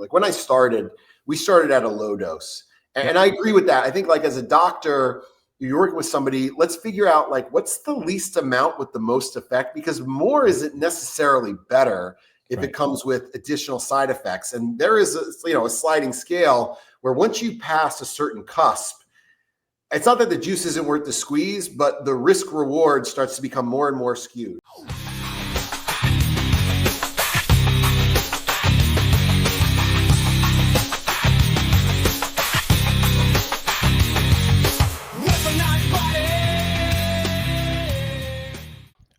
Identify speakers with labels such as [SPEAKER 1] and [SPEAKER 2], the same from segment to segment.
[SPEAKER 1] Like when I started, we started at a low dose. And I agree with that. I think like as a doctor, you're working with somebody, let's figure out like what's the least amount with the most effect, because more isn't necessarily better if it comes with additional side effects. And there is a sliding scale where once you pass a certain cusp, it's not that the juice isn't worth the squeeze, but the risk reward starts to become more and more skewed.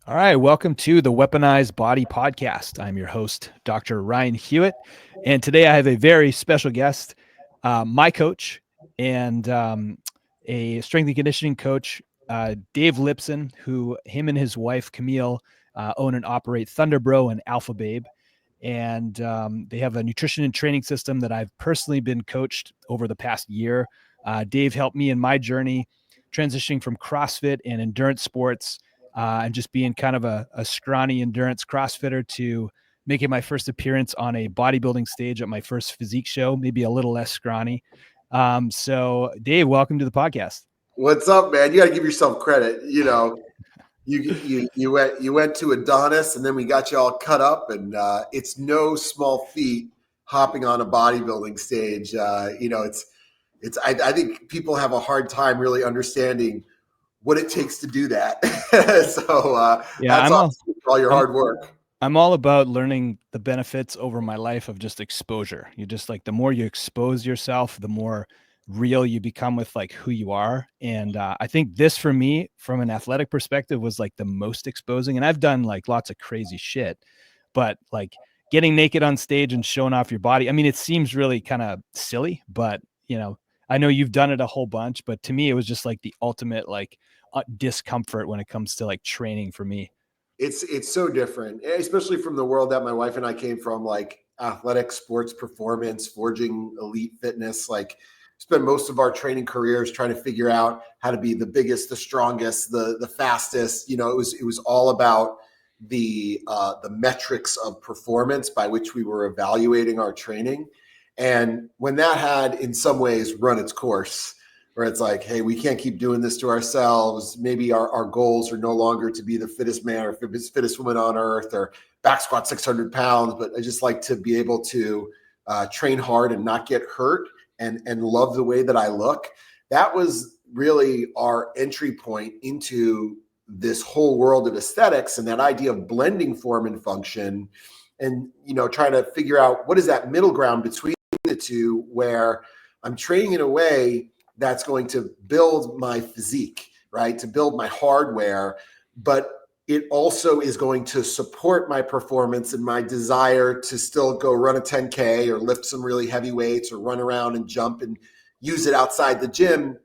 [SPEAKER 2] All right, welcome to the Weaponized Body Podcast. I'm your host, Dr. Ryan Hewitt, and today I have a very special guest, my coach and a strength and conditioning coach, Dave Lipson, who him and his wife, Camille, own and operate Thunderbro and Alphababe, and they have a nutrition and training system that I've personally been coached over the past year. Dave helped me in my journey transitioning from CrossFit and endurance sports and just being kind of a scrawny endurance CrossFitter to making my first appearance on a bodybuilding stage at my first physique show, maybe a little less scrawny. So Dave, welcome to the podcast.
[SPEAKER 1] What's up, man? You got to give yourself credit. You know, you went to Adonis and then we got you all cut up, and it's no small feat hopping on a bodybuilding stage. I think people have a hard time really understanding what it takes to do that. So that's awesome for all your hard work.
[SPEAKER 2] I'm all about learning the benefits over my life of just exposure. You just like, the more you expose yourself, the more real you become with like who you are. And I think this for me, from an athletic perspective, was like the most exposing. And I've done like lots of crazy shit, but like getting naked on stage and showing off your body. I mean, it seems really kind of silly, but you know, I know you've done it a whole bunch, but to me, it was just like the ultimate like discomfort when it comes to like training for me.
[SPEAKER 1] It's so different, especially from the world that my wife and I came from, like athletic sports performance, forging elite fitness. Like spent most of our training careers trying to figure out how to be the biggest, the strongest, the fastest. You know, it was all about the metrics of performance by which we were evaluating our training. And when that had in some ways run its course, where it's like, hey, we can't keep doing this to ourselves. Maybe our goals are no longer to be the fittest man or fittest woman on earth or back squat 600 pounds, but I just like to be able to train hard and not get hurt and love the way that I look. That was really our entry point into this whole world of aesthetics and that idea of blending form and function, and, you know, trying to figure out what is that middle ground between the two, where I'm training in a way that's going to build my physique, right? To build my hardware, but it also is going to support my performance and my desire to still go run a 10K or lift some really heavy weights or run around and jump and use it outside the gym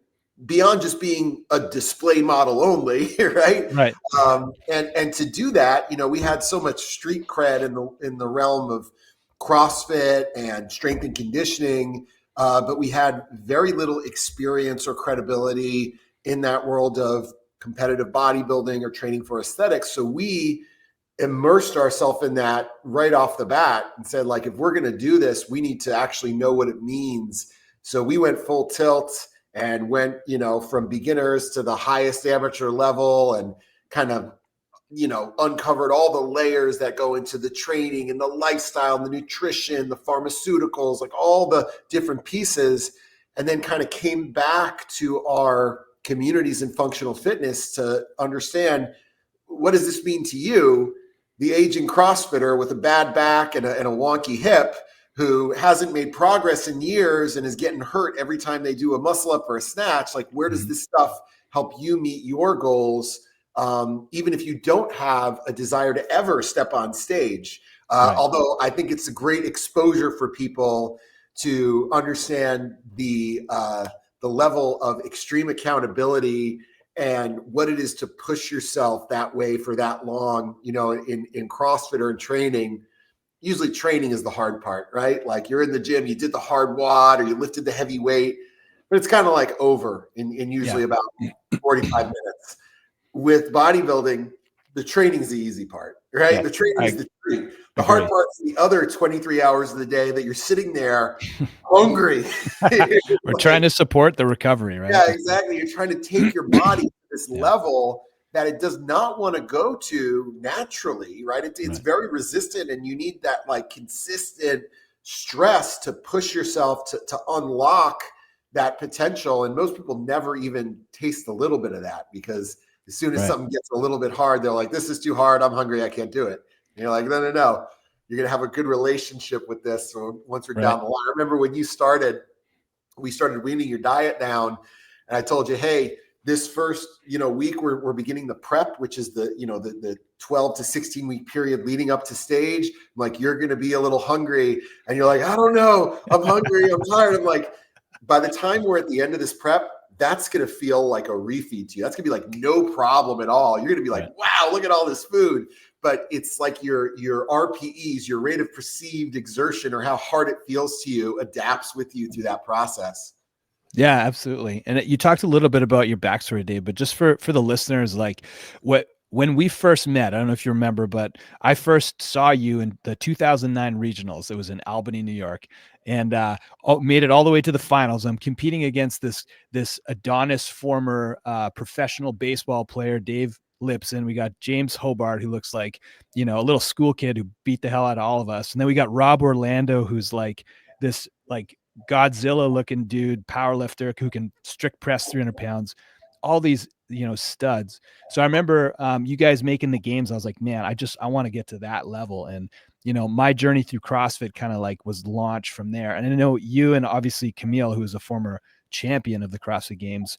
[SPEAKER 1] beyond just being a display model only, right?
[SPEAKER 2] Right.
[SPEAKER 1] And to do that, you know, we had so much street cred in the realm of CrossFit and strength and conditioning, but we had very little experience or credibility in that world of competitive bodybuilding or training for aesthetics. So we immersed ourselves in that right off the bat and said, like, if we're going to do this, we need to actually know what it means. So we went full tilt and went, you know, from beginners to the highest amateur level and kind of, you know, uncovered all the layers that go into the training and the lifestyle and the nutrition, the pharmaceuticals, like all the different pieces, and then kind of came back to our communities in functional fitness to understand, what does this mean to you, the aging CrossFitter with a bad back and a wonky hip who hasn't made progress in years and is getting hurt every time they do a muscle up or a snatch? Like, where does this stuff help you meet your goals? Even if you don't have a desire to ever step on stage. Right. Although I think it's a great exposure for people to understand the level of extreme accountability and what it is to push yourself that way for that long. You know, in CrossFit or in training, usually training is the hard part, right? Like you're in the gym, you did the hard WOD or you lifted the heavy weight, but it's kind of like over in usually about 45 minutes. With bodybuilding, the training's the easy part, right?
[SPEAKER 2] Yeah,
[SPEAKER 1] The training is the treat. The
[SPEAKER 2] agree.
[SPEAKER 1] hard part is the other 23 hours of the day that you're sitting there hungry.
[SPEAKER 2] We're trying to support the recovery, right?
[SPEAKER 1] Yeah, exactly. You're trying to take your body to this
[SPEAKER 2] Yeah.
[SPEAKER 1] level that it does not want to go to naturally, right? It's
[SPEAKER 2] Right.
[SPEAKER 1] very resistant, and you need that like consistent stress to push yourself to unlock that potential. And most people never even taste a little bit of that, because as soon as
[SPEAKER 2] Right.
[SPEAKER 1] something gets a little bit hard, they're like, this is too hard. I'm hungry. I can't do it. And you're like, no. You're going to have a good relationship with this. So once we're
[SPEAKER 2] Right.
[SPEAKER 1] down the line, I remember when we started weaning your diet down, and I told you, hey, this first, week we're beginning the prep, which is the 12 to 16 week period leading up to stage. I'm like, you're going to be a little hungry, and you're like, I don't know, I'm hungry, I'm tired. I'm like, by the time we're at the end of this prep, that's going to feel like a refeed to you. That's going to be like no problem at all. You're going to be like,
[SPEAKER 2] Right.
[SPEAKER 1] wow, look at all this food. But it's like your RPEs, your rate of perceived exertion, or how hard it feels to you, adapts with you through that process.
[SPEAKER 2] Yeah, absolutely. And you talked a little bit about your backstory, Dave, but just for the listeners, like when we first met, I don't know if you remember, but I first saw you in the 2009 regionals. It was in Albany, New York, and made it all the way to the finals. I'm competing against this Adonis former professional baseball player, Dave Lipson. We got James Hobart, who looks like, a little school kid who beat the hell out of all of us. And then we got Rob Orlando, who's like this like Godzilla looking dude, power lifter who can strict press 300 pounds, all these, studs. So I remember you guys making the games. I was like, man, I want to get to that level. And, my journey through CrossFit kind of like was launched from there. And I know you and obviously Camille, who is a former champion of the CrossFit Games,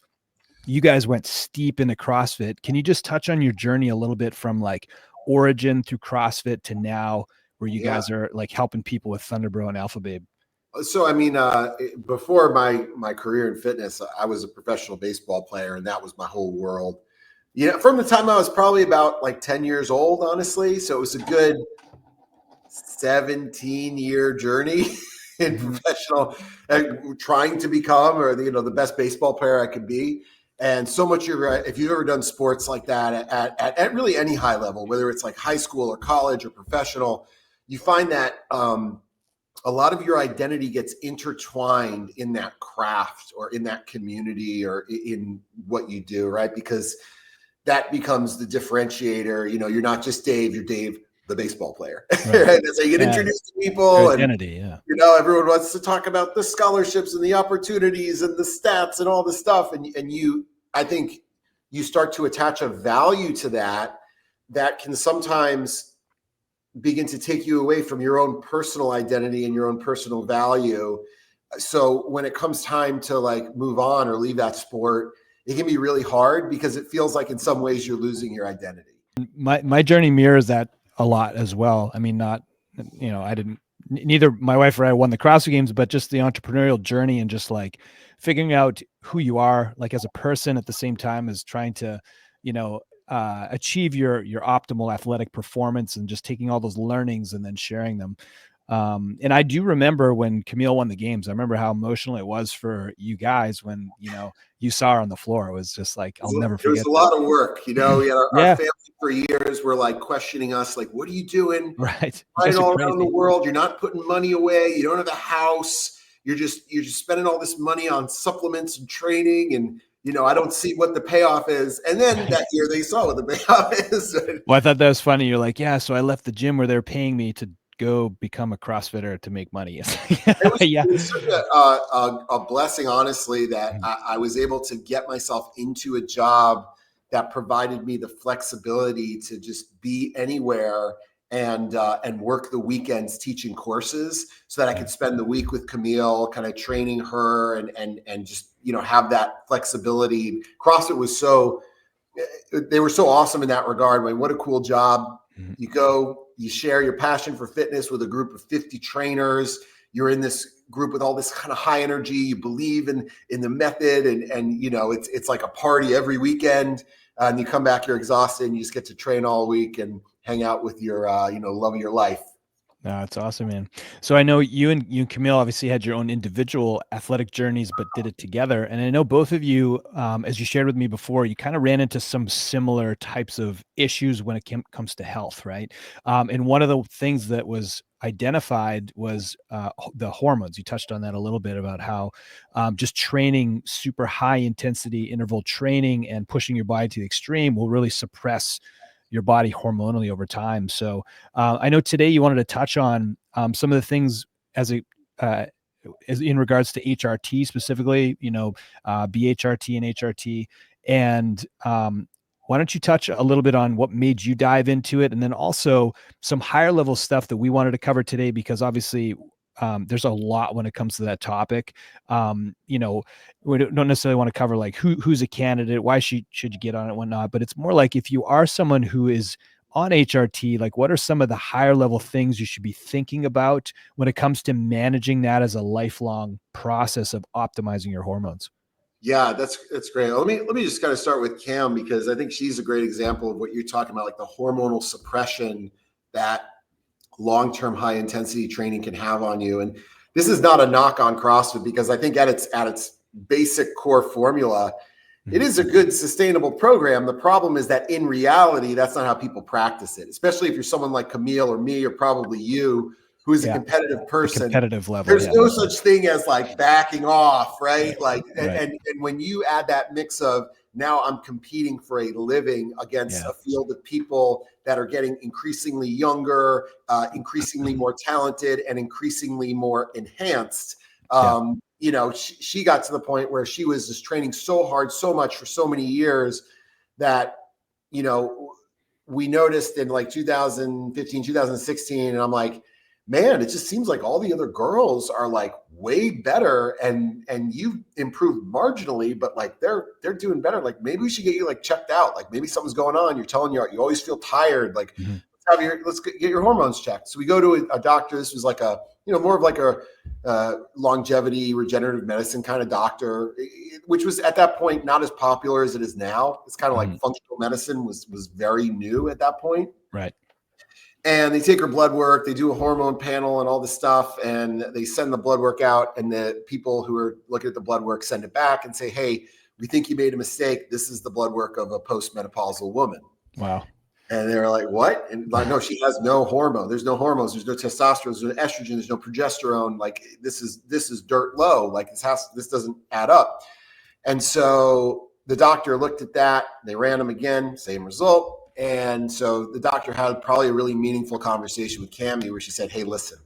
[SPEAKER 2] you guys went steep into CrossFit. Can you just touch on your journey a little bit from like origin through CrossFit to now, where you guys are like helping people with Thunderbro and Alphababe?
[SPEAKER 1] So, I mean, before my career in fitness, I was a professional baseball player, and that was my whole world. From the time I was probably about like 10 years old, honestly. So it was a good 17-year journey in professional, trying to become, or the best baseball player I could be. And so much, you're right. If you've ever done sports like that at really any high level, whether it's like high school or college or professional, you find that a lot of your identity gets intertwined in that craft or in that community or in what you do, right? Because that becomes the differentiator. You're not just Dave, you're Dave, the baseball player. Right? So you get introduced to people,
[SPEAKER 2] your identity,
[SPEAKER 1] and everyone wants to talk about the scholarships and the opportunities and the stats and all this stuff. And I think you start to attach a value to that can sometimes begin to take you away from your own personal identity and your own personal value. So when it comes time to like move on or leave that sport, it can be really hard, because it feels like in some ways you're losing your identity.
[SPEAKER 2] My journey mirrors that a lot as well. I mean, neither my wife or I won the CrossFit Games, but just the entrepreneurial journey and just like figuring out who you are, like as a person, at the same time as trying to, achieve your optimal athletic performance, and just taking all those learnings and then sharing them. And I do remember when Camille won the games, I remember how emotional it was for you guys when, you saw her on the floor. It was just like, I'll never forget.
[SPEAKER 1] It was a lot of work, our family for years were like questioning us, like, what are you doing?
[SPEAKER 2] Right.
[SPEAKER 1] Flying all around the world. You're not putting money away. You don't have a house. You're just spending all this money on supplements and training. And, I don't see what the payoff is. And then that year they saw what the payoff is.
[SPEAKER 2] Well, I thought that was funny. You're like, yeah, so I left the gym where they're paying me to go become a CrossFitter to make money.
[SPEAKER 1] It was such a blessing, honestly, that I was able to get myself into a job that provided me the flexibility to just be anywhere and work the weekends teaching courses, so that I could spend the week with Camille, kind of training her and just, have that flexibility. CrossFit was they were so awesome in that regard. I mean, what a cool job. Mm-hmm. You go, you share your passion for fitness with a group of 50 trainers. You're in this group with all this kind of high energy. You believe in the method, and it's like a party every weekend. And you come back, you're exhausted, and you just get to train all week and hang out with your love of your life.
[SPEAKER 2] No, that's awesome, man. So I know you and Camille obviously had your own individual athletic journeys, but did it together. And I know both of you, as you shared with me before, you kind of ran into some similar types of issues when it comes to health, right? And one of the things that was identified was the hormones. You touched on that a little bit about how just training super high intensity interval training and pushing your body to the extreme will really suppress your body hormonally over time. So I know today you wanted to touch on some of the things as in regards to HRT specifically, BHRT and HRT. And why don't you touch a little bit on what made you dive into it? And then also some higher level stuff that we wanted to cover today, because obviously there's a lot when it comes to that topic. We don't necessarily want to cover like who's a candidate, why should you get on it, whatnot, but it's more like if you are someone who is on HRT, like what are some of the higher level things you should be thinking about when it comes to managing that as a lifelong process of optimizing your hormones?
[SPEAKER 1] Yeah, that's great. Let me just kind of start with Cam, because I think she's a great example of what you're talking about, like the hormonal suppression that long-term high intensity training can have on you. And this is not a knock on CrossFit, because I think at its basic core formula, it is a good sustainable program. The problem is that in reality, that's not how people practice it, especially if you're someone like Camille or me, or probably you, who is a competitive person.
[SPEAKER 2] Competitive level.
[SPEAKER 1] There's no such thing as like backing off, right? Like,
[SPEAKER 2] Right.
[SPEAKER 1] And when you add that mix of, now I'm competing for a living against a field of people that are getting increasingly younger, increasingly more talented, and increasingly more enhanced. She got to the point where she was just training so hard, so much for so many years that, we noticed in like 2015, 2016, and I'm like, man, it just seems like all the other girls are like way better, and you've improved marginally, but like they're doing better. Like maybe we should get you like checked out. Like maybe something's going on. You're telling you always feel tired. Like let's get your hormones checked. So we go to a doctor. This was like a, more of like a longevity regenerative medicine kind of doctor, which was at that point not as popular as it is now. It's kind of like functional medicine was very new at that point.
[SPEAKER 2] Right.
[SPEAKER 1] And they take her blood work, they do a hormone panel and all this stuff, and they send the blood work out, and the people who are looking at the blood work send it back and say, hey, we think you made a mistake. This is the blood work of a postmenopausal woman.
[SPEAKER 2] Wow.
[SPEAKER 1] And they were like, what? And like, no, she has no hormone. There's no hormones. There's no testosterone. There's no estrogen. There's no progesterone. Like this is dirt low. Like this doesn't add up. And so the doctor looked at that. They ran them again, same result. And so the doctor had probably a really meaningful conversation with Camille, where she said, hey, listen,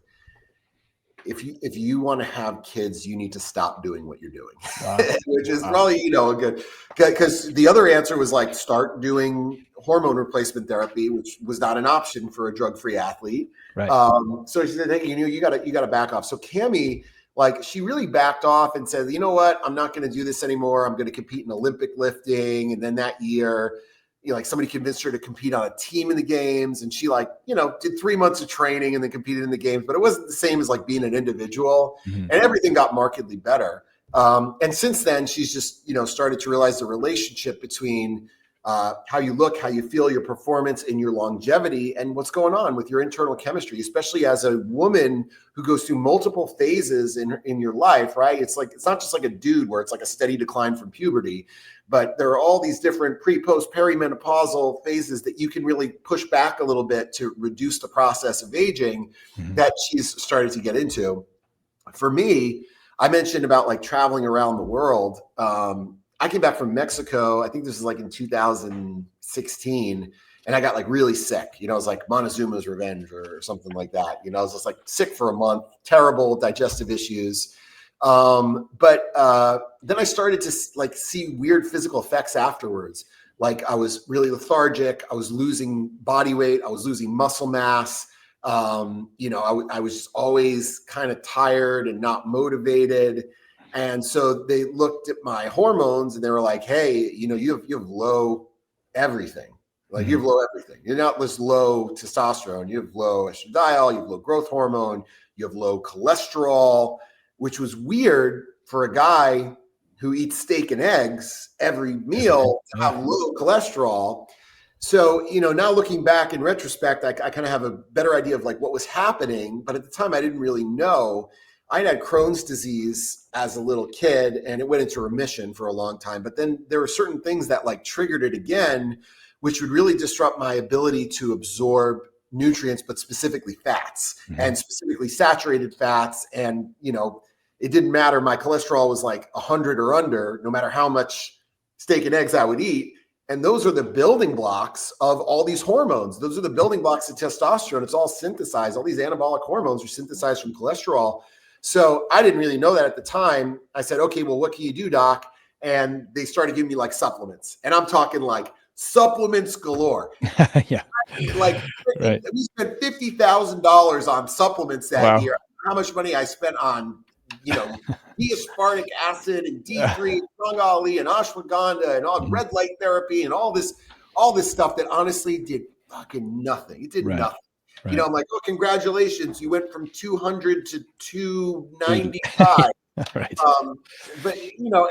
[SPEAKER 1] if you want to have kids, you need to stop doing what you're doing, which is probably, a good, because the other answer was like, start doing hormone replacement therapy, which was not an option for a drug-free athlete.
[SPEAKER 2] Right.
[SPEAKER 1] So she said, hey, you gotta back off. So Camille, like, she really backed off and said, you know what, I'm not going to do this anymore. I'm going to compete in Olympic lifting. And then that year, like somebody convinced her to compete on a team in the games. And she did 3 months of training and then competed in the games, but it wasn't the same as like being an individual, and everything got markedly better. And since then she's just, started to realize the relationship between how you look, how you feel, your performance, and your longevity, and what's going on with your internal chemistry, especially as a woman who goes through multiple phases in your life, right? It's not just like a dude where it's like a steady decline from puberty, but there are all these different pre, post, perimenopausal phases that you can really push back a little bit to reduce the process of aging that she's started to get into. For me, I mentioned about like traveling around the world. I came back from Mexico. I think this is like in 2016. And I got like really sick. It was like Montezuma's revenge or something like that. I was just like sick for a month, terrible digestive issues. But then I started to like see weird physical effects afterwards. Like I was really lethargic. I was losing body weight. I was losing muscle mass. I was just always kind of tired and not motivated. And so they looked at my hormones and they were like, hey, you have low everything. Like you have low everything. You're not just low testosterone. You have low estradiol. You have low growth hormone. You have low cholesterol, which was weird for a guy who eats steak and eggs every meal to have low cholesterol. So, now looking back in retrospect, I kind of have a better idea of like what was happening. But at the time I didn't really know. I had Crohn's disease as a little kid and it went into remission for a long time. But then there were certain things that like triggered it again, which would really disrupt my ability to absorb nutrients, but specifically fats and specifically saturated fats. And, it didn't matter. My cholesterol was like 100 or under, no matter how much steak and eggs I would eat. And those are the building blocks of all these hormones. Those are the building blocks of testosterone. It's all synthesized. All these anabolic hormones are synthesized from cholesterol. So I didn't really know that at the time. I said, okay, well, what can you do, doc? And they started giving me like supplements. And I'm talking like supplements galore.
[SPEAKER 2] Yeah.
[SPEAKER 1] Like
[SPEAKER 2] right.
[SPEAKER 1] we spent $50,000 on supplements that year. How much money I spent on, D-aspartic acid and D3, Strong Ali and ashwagandha and all red light therapy and all this stuff that honestly did fucking nothing. It did nothing. Right. I'm like, oh, congratulations. You went from 200 to 295.
[SPEAKER 2] Right.
[SPEAKER 1] But,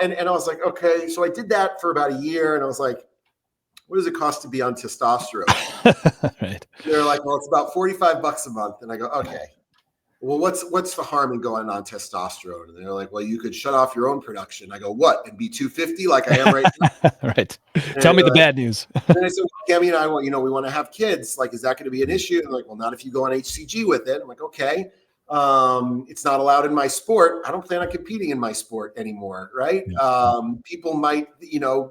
[SPEAKER 1] and I was like, okay. So I did that for about a year and I was like, what does it cost to be on testosterone?
[SPEAKER 2] Right.
[SPEAKER 1] They're like, well, it's about $45 a month. And I go, okay, well, what's the harm in going on testosterone? And they're like, well, you could shut off your own production. I go, what? And be 250 like I am right now?
[SPEAKER 2] Right. Tell me the bad news.
[SPEAKER 1] And I said, well, Camille and I want, we want to have kids. Like, is that going to be an issue? And they're like, well, not if you go on HCG with it. I'm like, okay. It's not allowed in my sport. I don't plan on competing in my sport anymore. Right. Yeah. People might,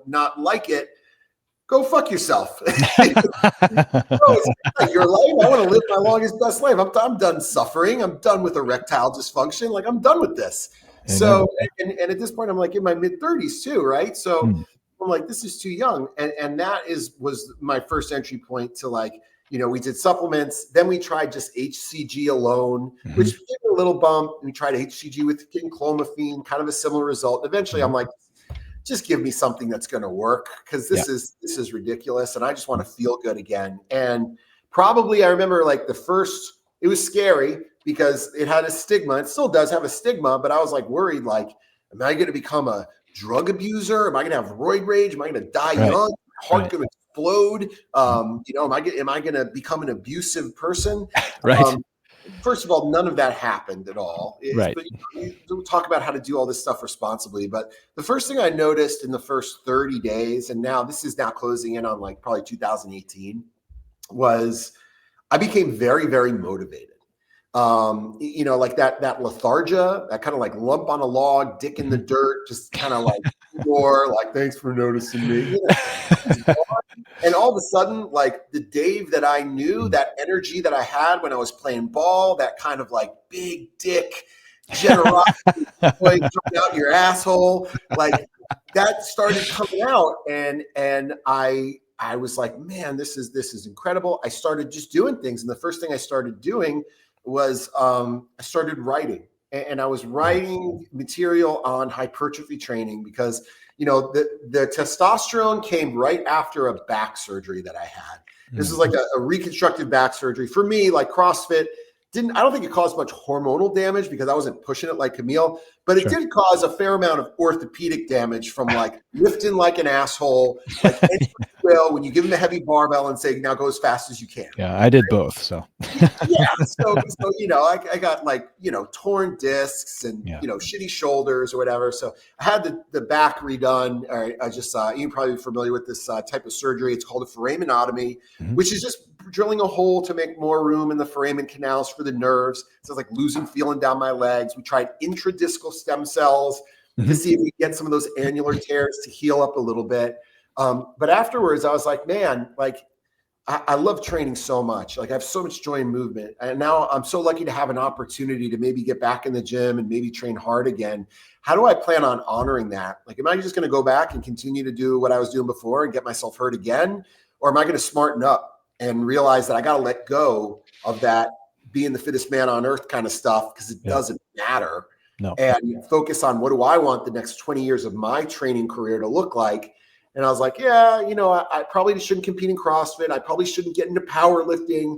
[SPEAKER 1] not like it. Go fuck yourself. It's not your life. I want to live my longest, best life. I'm done suffering. I'm done with erectile dysfunction. Like I'm done with this. So, and at this point, I'm like in my mid 30s too, right? So I'm like, this is too young. And that was my first entry point to like, we did supplements. Then we tried just HCG alone, which gave a little bump. We tried HCG with clomiphene, kind of a similar result. Eventually, I'm like, just give me something that's going to work because this is ridiculous. And I just want to feel good again. And probably I remember like it was scary because it had a stigma. It still does have a stigma, but I was like worried, like, am I going to become a drug abuser? Am I going to have roid rage? Am I going to die young? Heart going to explode? Am I going to become an abusive person?
[SPEAKER 2] Right.
[SPEAKER 1] First of all, none of that happened at all.
[SPEAKER 2] Right.
[SPEAKER 1] But we'll talk about how to do all this stuff responsibly. But the first thing I noticed in the first 30 days, and this is closing in on like probably 2018, was I became very, very motivated. Like that lethargia, that kind of like lump on a log, dick in the dirt, just kind of like, thanks for noticing me. And all of a sudden, like the Dave that I knew, that energy that I had when I was playing ball, that kind of like big dick generosity coming out your asshole, like that started coming out. And I was like, man, this is incredible. I started just doing things. And the first thing I started doing was I started writing. And I was writing material on hypertrophy training because the testosterone came right after a back surgery that I had. This is like a reconstructive back surgery. For me, like CrossFit, I don't think it caused much hormonal damage because I wasn't pushing it like Camille, but it did cause a fair amount of orthopedic damage from like lifting like an asshole, like when you give them a heavy barbell and say, now go as fast as you can.
[SPEAKER 2] Yeah, I did both. So
[SPEAKER 1] So I got like, torn discs and, shitty shoulders or whatever. So I had the back redone. Or I just, you're probably familiar with this type of surgery. It's called a foraminotomy, which is just drilling a hole to make more room in the foramen canals for the nerves. So it's like losing feeling down my legs. We tried intradiscal stem cells to see if we get some of those annular tears to heal up a little bit. But afterwards I was like, man, like I love training so much. Like I have so much joy in movement. And now I'm so lucky to have an opportunity to maybe get back in the gym and maybe train hard again. How do I plan on honoring that? Like, am I just going to go back and continue to do what I was doing before and get myself hurt again? Or am I going to smarten up and realize that I got to let go of that being the fittest man on earth kind of stuff because it doesn't matter.
[SPEAKER 2] No.
[SPEAKER 1] And focus on what do I want the next 20 years of my training career to look like. And I was like, I probably shouldn't compete in CrossFit. I probably shouldn't get into powerlifting,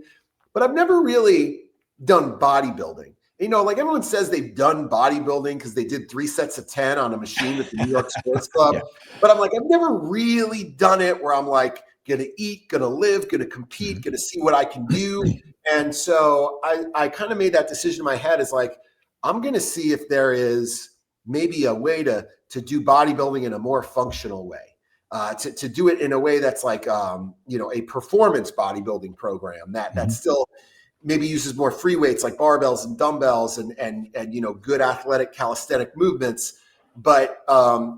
[SPEAKER 1] but I've never really done bodybuilding. Like everyone says they've done bodybuilding because they did 3 sets of 10 on a machine at the New York Sports Club. But I'm like, I've never really done it where I'm like going to eat, going to live, going to compete, going to see what I can do. And so I kind of made that decision in my head is like, I'm going to see if there is maybe a way to do bodybuilding in a more functional way, to do it in a way that's like, a performance bodybuilding program that still maybe uses more free weights like barbells and dumbbells and good athletic calisthenic movements, but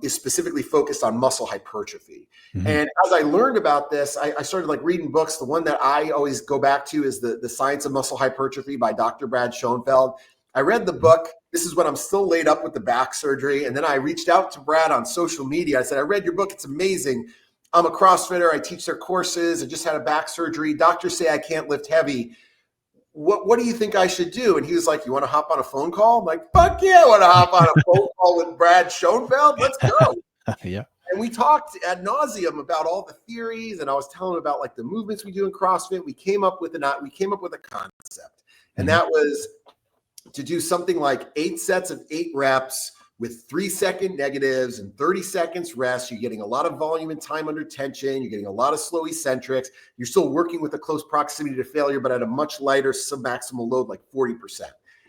[SPEAKER 1] is specifically focused on muscle hypertrophy. And as I learned about this, I started like reading books. The one that I always go back to is the Science of Muscle Hypertrophy by Dr. Brad Schoenfeld. I read the book. This is when I'm still laid up with the back surgery. And then I reached out to Brad on social media. I said, I read your book. It's amazing. I'm a CrossFitter. I teach their courses. I just had a back surgery. Doctors say I can't lift heavy. What do you think I should do? And he was like, you want to hop on a phone call? I'm like, fuck yeah, I want to hop on a phone call with Brad Schoenfeld. Let's go.
[SPEAKER 2] Yeah.
[SPEAKER 1] And we talked ad nauseum about all the theories, and I was telling him about like the movements we do in CrossFit. We came up with a concept, and that was to do something like 8 sets of 8 reps with 3-second negatives and 30 seconds rest. You're getting a lot of volume and time under tension. You're getting a lot of slow eccentrics. You're still working with a close proximity to failure, but at a much lighter submaximal load, like 40%.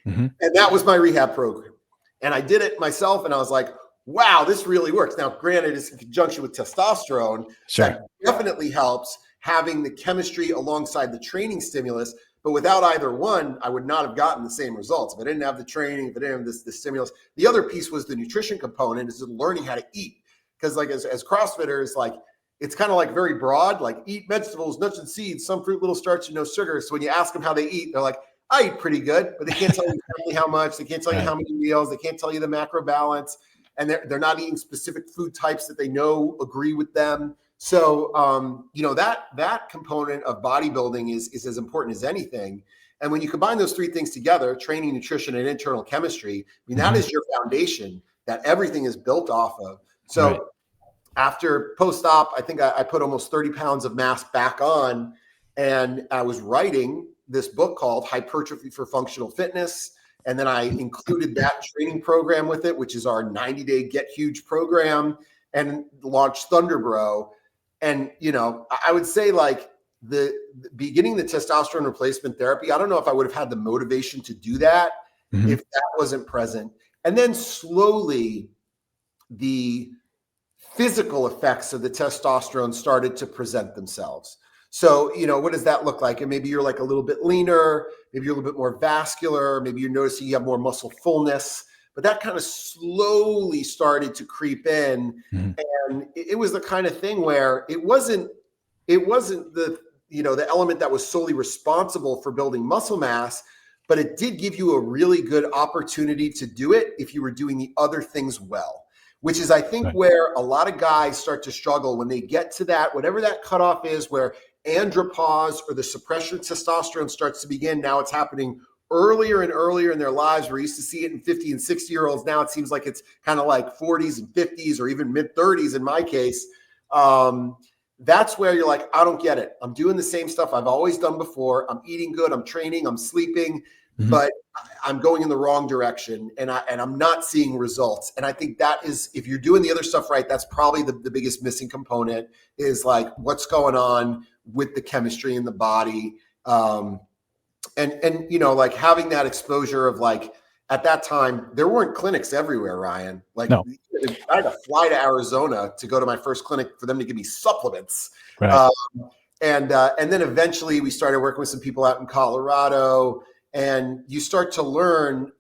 [SPEAKER 1] And that was my rehab program. And I did it myself, and I was like, wow, this really works. Now, granted, it's in conjunction with testosterone.
[SPEAKER 2] Sure.
[SPEAKER 1] That definitely helps having the chemistry alongside the training stimulus. But without either one, I would not have gotten the same results. If I didn't have the training, if I didn't have the stimulus. The other piece was the nutrition component, is learning how to eat. Because like as CrossFitters, like it's kind of like very broad, like eat vegetables, nuts and seeds, some fruit, little starch, and no sugar. So when you ask them how they eat, they're like, I eat pretty good, but they can't tell you exactly how much. They can't tell you how many meals. They can't tell you the macro balance. And they're not eating specific food types that they know agree with them. So, that component of bodybuilding is as important as anything. And when you combine those 3 things together, training, nutrition, and internal chemistry, I mean, that is your foundation that everything is built off of. So after post-op, I think I put almost 30 pounds of mass back on, and I was writing this book called Hypertrophy for Functional Fitness. And then I included that training program with it, which is our 90-day Get Huge program, and launched Thunderbro. And, I would say like the beginning the testosterone replacement therapy, I don't know if I would have had the motivation to do that if that wasn't present. And then slowly the physical effects of the testosterone started to present themselves. So, what does that look like? And maybe you're like a little bit leaner, maybe you're a little bit more vascular, maybe you're noticing you have more muscle fullness, but that kind of slowly started to creep in. And it was the kind of thing where it wasn't the element that was solely responsible for building muscle mass, but it did give you a really good opportunity to do it if you were doing the other things well. Which is, I think, where a lot of guys start to struggle when they get to that, whatever that cutoff is, where andropause or the suppression of testosterone starts to begin. Now it's happening earlier and earlier in their lives. We're used to see it in 50 and 60-year-olds. Now it seems like it's kind of like 40s and 50s or even mid-30s in my case. That's where you're like, I don't get it. I'm doing the same stuff I've always done before. I'm eating good. I'm training. I'm sleeping. But I'm going in the wrong direction, and I'm not seeing results. And I think that is, if you're doing the other stuff right, that's probably the biggest missing component, is like what's going on with the chemistry in the body. And like having that exposure of like, at that time, there weren't clinics everywhere, Ryan. Like I had to fly to Arizona to go to my first clinic for them to give me supplements.
[SPEAKER 2] Right.
[SPEAKER 1] And then eventually we started working with some people out in Colorado. And you start to learn,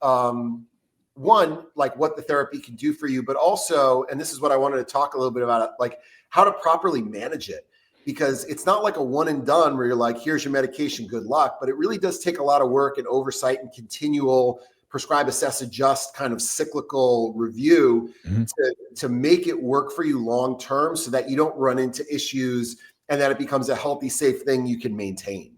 [SPEAKER 1] one, like what the therapy can do for you, but also, and this is what I wanted to talk a little bit about, like how to properly manage it. Because it's not like a one and done where you're like, here's your medication, good luck. But it really does take a lot of work and oversight and continual prescribe, assess, adjust kind of cyclical review to make it work for you long term so that you don't run into issues and that it becomes a healthy, safe thing you can maintain.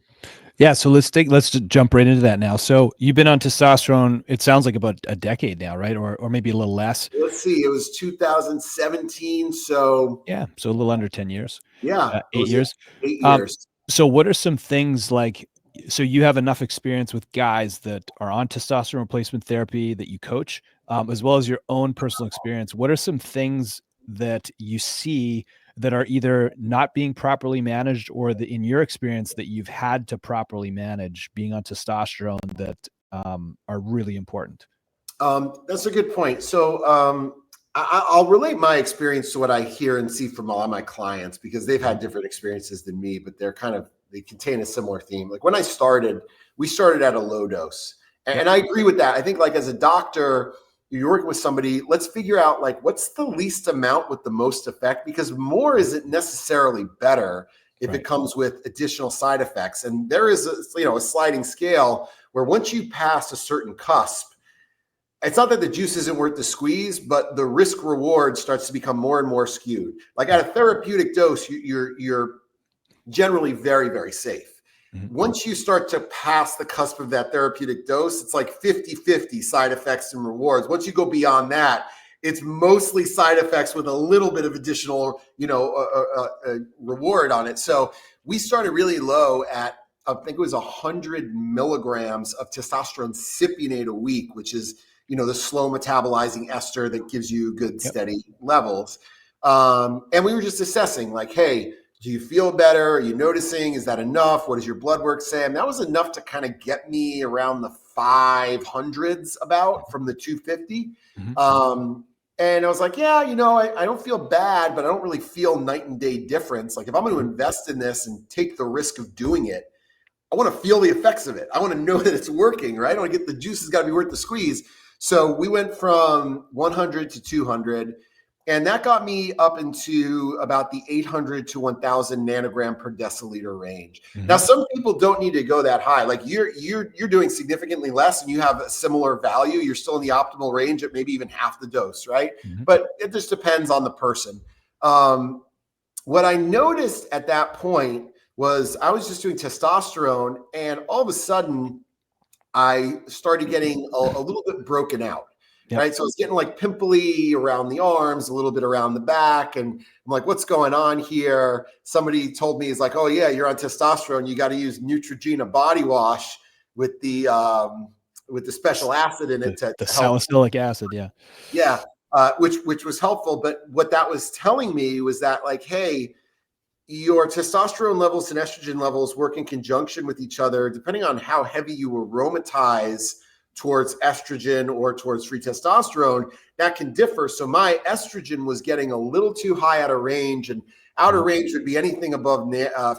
[SPEAKER 2] Yeah. So let's just jump right into that now. So you've been on testosterone, it sounds like about a decade now, right? Or maybe a little less.
[SPEAKER 1] Let's see. It was 2017. So
[SPEAKER 2] yeah. So a little under 10 years.
[SPEAKER 1] Yeah.
[SPEAKER 2] 8 years.
[SPEAKER 1] 8 years.
[SPEAKER 2] So what are some things like, so you have enough experience with guys that are on testosterone replacement therapy that you coach, as well as your own personal experience. What are some things that you see that are either not being properly managed, or in your experience that you've had to properly manage being on testosterone that are really important?
[SPEAKER 1] That's a good point. So I'll relate my experience to what I hear and see from a lot of my clients, because they've had different experiences than me, but they contain a similar theme. Like when we started at a low dose. And I agree with that. I think like as a doctor, you're working with somebody, let's figure out like what's the least amount with the most effect, because more isn't necessarily better if it comes with additional side effects. And there is a sliding scale where once you pass a certain cusp, it's not that the juice isn't worth the squeeze, but the risk reward starts to become more and more skewed. Like at a therapeutic dose, you're generally very, very safe. Once you start to pass the cusp of that therapeutic dose, it's like 50-50 side effects and rewards. Once you go beyond that, it's mostly side effects with a little bit of additional, reward on it. So we started really low at, I think it was 100 milligrams of testosterone cypionate a week, which is, the slow metabolizing ester that gives you good, steady levels. And we were just assessing like, hey, do you feel better? Are you noticing? Is that enough? What does your blood work say? And that was enough to kind of get me around the 500s about from the 250. And I was like, yeah, I don't feel bad, but I don't really feel night and day difference. Like if I'm going to invest in this and take the risk of doing it, I want to feel the effects of it. I want to know that it's working, right? I want to get the juice has got to be worth the squeeze. So we went from 100 to 200. And that got me up into about the 800 to 1,000 nanogram per deciliter range. Now, some people don't need to go that high. Like you're doing significantly less, and you have a similar value. You're still in the optimal range at maybe even half the dose, right? But it just depends on the person. What I noticed at that point was I was just doing testosterone, and all of a sudden, I started getting a little bit broken out. Right. So I was getting like pimply around the arms, a little bit around the back. And I'm like, what's going on here? Somebody told me, it's like, oh yeah, you're on testosterone. You got to use Neutrogena body wash with the special acid in it.
[SPEAKER 2] The salicylic acid. Yeah.
[SPEAKER 1] Yeah. Which was helpful. But what that was telling me was that like, hey, your testosterone levels and estrogen levels work in conjunction with each other, depending on how heavy you aromatize towards estrogen or towards free testosterone, that can differ. So my estrogen was getting a little too high out of range, and outer range would be anything above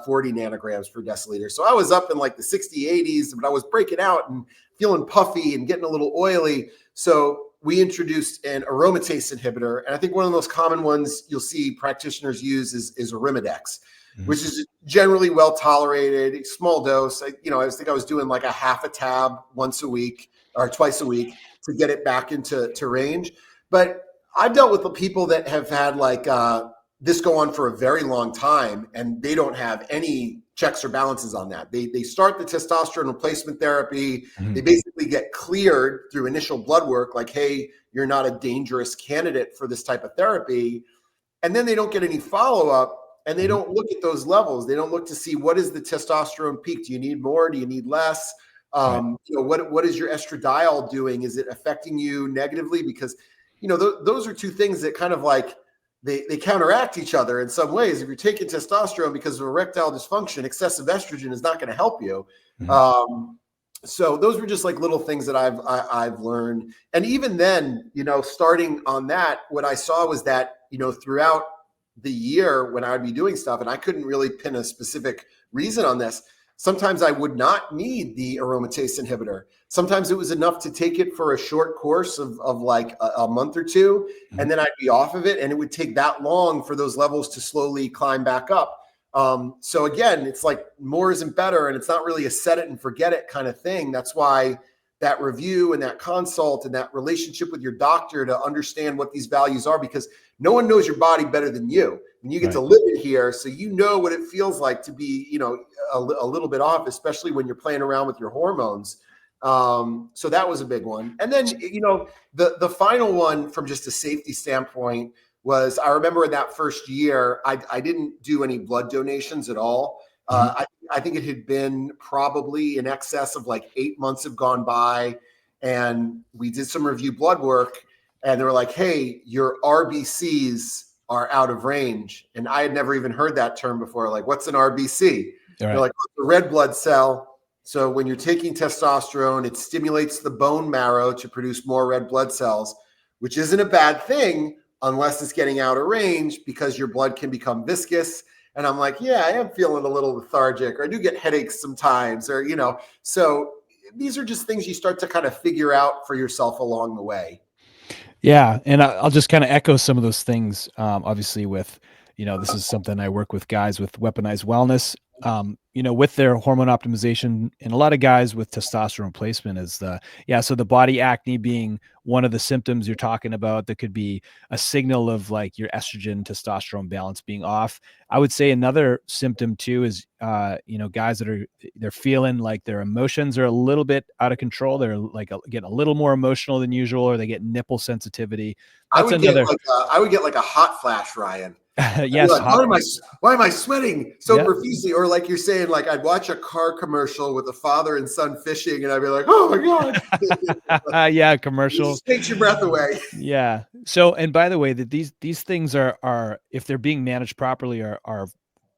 [SPEAKER 1] 40 nanograms per deciliter. So I was up in like the 60, 80s, but I was breaking out and feeling puffy and getting a little oily. So we introduced an aromatase inhibitor. And I think one of the most common ones you'll see practitioners use is Arimidex, which is generally well tolerated, small dose. I think I was doing like a half a tab once a week or twice a week to get it back into range. But I've dealt with the people that have had like this go on for a very long time, and they don't have any checks or balances on that. They start the testosterone replacement therapy. They basically get cleared through initial blood work, like, hey, you're not a dangerous candidate for this type of therapy. And then they don't get any follow-up, and they don't look at those levels. They don't look to see what is the testosterone peak. Do you need more? Do you need less? What is your estradiol doing? Is it affecting you negatively? Because, those are two things that kind of like they counteract each other in some ways. If you're taking testosterone because of erectile dysfunction, excessive estrogen is not going to help you. So those were just like little things that I've learned. And even then, starting on that, what I saw was that, throughout the year when I would be doing stuff, and I couldn't really pin a specific reason on this, sometimes I would not need the aromatase inhibitor. Sometimes it was enough to take it for a short course of like a month or two, and then I'd be off of it, and it would take that long for those levels to slowly climb back up. So again, it's like more isn't better, and it's not really a set it and forget it kind of thing. That's why that review and that consult and that relationship with your doctor to understand what these values are, because no one knows your body better than you. And you get to live it here, so you know what it feels like to be, a little bit off, especially when you're playing around with your hormones. So that was a big one. And then, the final one from just a safety standpoint was, I remember in that first year, I didn't do any blood donations at all. I think it had been probably in excess of like 8 months have gone by, and we did some review blood work, and they were like, hey, your RBCs are out of range. And I had never even heard that term before. Like, what's an RBC?
[SPEAKER 2] Right.
[SPEAKER 1] They're like, oh, the red blood cell. So when you're taking testosterone, it stimulates the bone marrow to produce more red blood cells, which isn't a bad thing unless it's getting out of range, because your blood can become viscous. And I'm like, yeah, I am feeling a little lethargic, or I do get headaches sometimes, or, so these are just things you start to kind of figure out for yourself along the way.
[SPEAKER 2] Yeah. And I'll just kind of echo some of those things. Obviously with, this is something I work with guys with Weaponized Wellness, with their hormone optimization, and a lot of guys with testosterone replacement is so the body acne being one of the symptoms you're talking about that could be a signal of like your estrogen testosterone balance being off. I would say another symptom too is, guys that they're feeling like their emotions are a little bit out of control. They're like getting a little more emotional than usual, or they get nipple sensitivity.
[SPEAKER 1] I would get like a hot flash, Ryan.
[SPEAKER 2] Yes.
[SPEAKER 1] Like, why am I sweating so profusely? Or like you're saying, like I'd watch a car commercial with a father and son fishing, and I'd be like, oh my God.
[SPEAKER 2] Yeah. Commercial.
[SPEAKER 1] It just takes your breath away.
[SPEAKER 2] Yeah. So, and by the way, that these things are, if they're being managed properly, are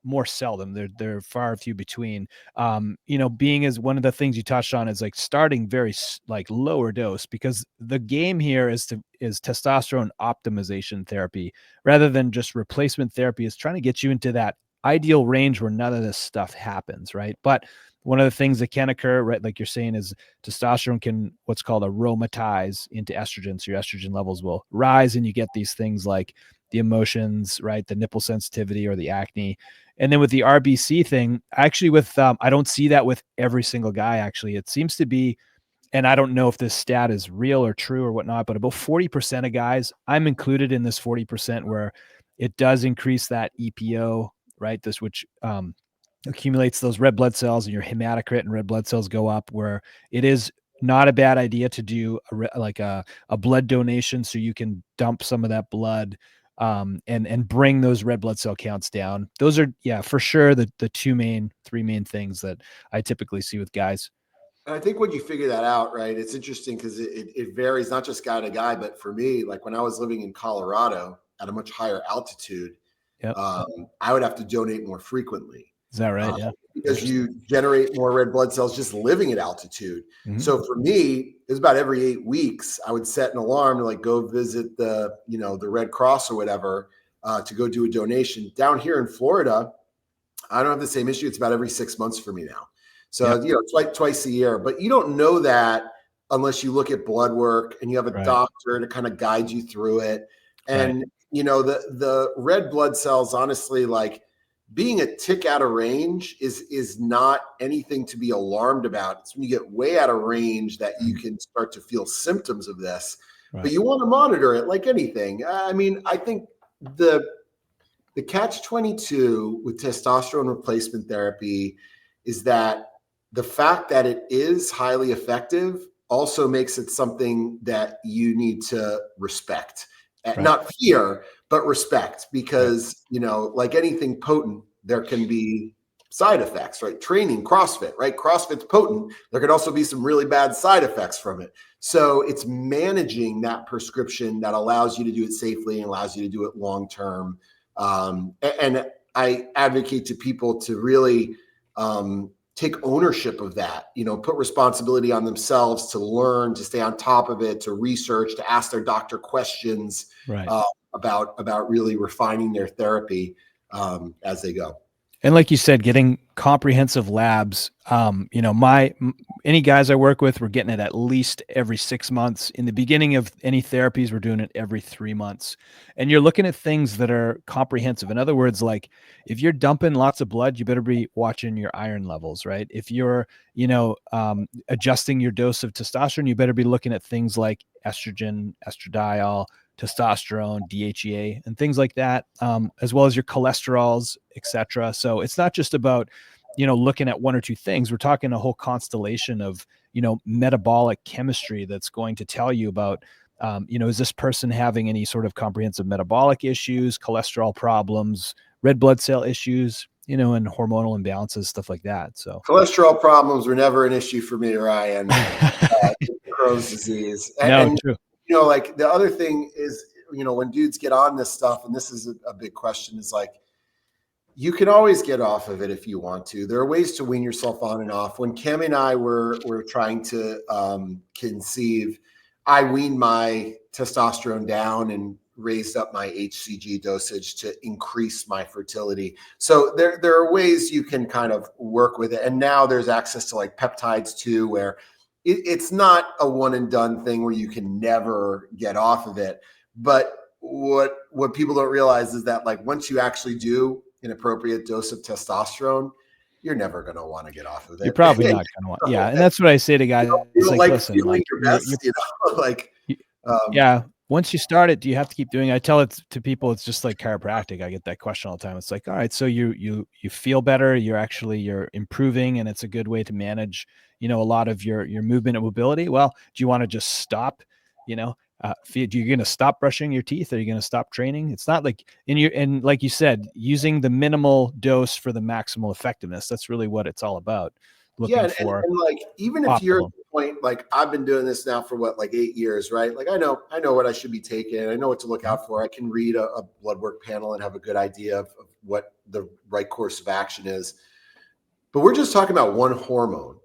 [SPEAKER 2] more seldom. They're far few between. Being as one of the things you touched on is like starting very like lower dose, because the game here is testosterone optimization therapy rather than just replacement therapy. Is trying to get you into that ideal range where none of this stuff happens, right? But one of the things that can occur, right, like you're saying, is testosterone can what's called aromatize into estrogen. So your estrogen levels will rise, and you get these things like the emotions, right, the nipple sensitivity or the acne. And then with the RBC thing, actually with, I don't see that with every single guy. Actually, it seems to be, and I don't know if this stat is real or true or whatnot, but about 40% of guys, I'm included in this 40%, where it does increase that EPO, right? This, which accumulates those red blood cells, and your hematocrit and red blood cells go up, where it is not a bad idea to do a blood donation, so you can dump some of that blood and bring those red blood cell counts down. Those are, for sure, the three main things that I typically see with guys.
[SPEAKER 1] And I think when you figure that out, right, it's interesting because it varies not just guy to guy, but for me, like when I was living in Colorado at a much higher altitude, I would have to donate more frequently.
[SPEAKER 2] Is that right? Yeah.
[SPEAKER 1] Because you generate more red blood cells just living at altitude. Mm-hmm. So for me, it was about every 8 weeks, I would set an alarm to like go visit the Red Cross or whatever to go do a donation. Down here in Florida, I don't have the same issue. It's about every 6 months for me now. So, it's like twice a year, but you don't know that unless you look at blood work and you have a doctor to kind of guide you through it. And, the red blood cells, honestly, like, being a tick out of range is not anything to be alarmed about. It's when you get way out of range that you can start to feel symptoms of this. Right. But you want to monitor it like anything. I mean, I think the catch-22 with testosterone replacement therapy is that the fact that it is highly effective also makes it something that you need to respect. Not fear, but respect, because, like anything potent, there can be side effects, right? Training, CrossFit, right? CrossFit's potent. There could also be some really bad side effects from it. So it's managing that prescription that allows you to do it safely and allows you to do it long-term. And I advocate to people to really take ownership of that, put responsibility on themselves to learn, to stay on top of it, to research, to ask their doctor questions about really refining their therapy as they go.
[SPEAKER 2] And like you said, getting comprehensive labs, any guys I work with, we're getting it at least every 6 months. In the beginning of any therapies, we're doing it every 3 months. And you're looking at things that are comprehensive. In other words, like if you're dumping lots of blood, you better be watching your iron levels, right? If you're, adjusting your dose of testosterone, you better be looking at things like estrogen, estradiol, testosterone, DHEA, and things like that, as well as your cholesterols, etc. So it's not just about, looking at one or two things. We're talking a whole constellation of, metabolic chemistry that's going to tell you about, is this person having any sort of comprehensive metabolic issues, cholesterol problems, red blood cell issues, and hormonal imbalances, stuff like that. So
[SPEAKER 1] cholesterol problems were never an issue for me, Ryan. Crohn's disease. And,
[SPEAKER 2] true.
[SPEAKER 1] like the other thing is when dudes get on this stuff, and this is a big question, is like, you can always get off of it if you want to. There are ways to wean yourself on and off. When Cam and I were trying to conceive, I weaned my testosterone down and raised up my HCG dosage to increase my fertility. So there are ways you can kind of work with it. And now there's access to like peptides too, where it's not a one and done thing where you can never get off of it. But what people don't realize is that like once you actually do an appropriate dose of testosterone, you're never going to want to get off of it.
[SPEAKER 2] You're probably not going to want. Yeah. And that's what I say to guys.
[SPEAKER 1] You don't like listen, feeling your best,
[SPEAKER 2] yeah. Once you start it, do you have to keep doing it? I tell it to people, it's just like chiropractic. I get that question all the time. It's like, all right, so you feel better. You're improving, and it's a good way to manage, a lot of your movement and mobility. Well, do you want to just stop, you're going to stop brushing your teeth? Are you going to stop training? It's not like and like you said, using the minimal dose for the maximal effectiveness. That's really what it's all about.
[SPEAKER 1] And like, even if you're at the point, like I've been doing this now for like 8 years, right? Like I know what I should be taking. I know what to look out for. I can read a blood work panel and have a good idea of what the right course of action is. But we're just talking about one hormone.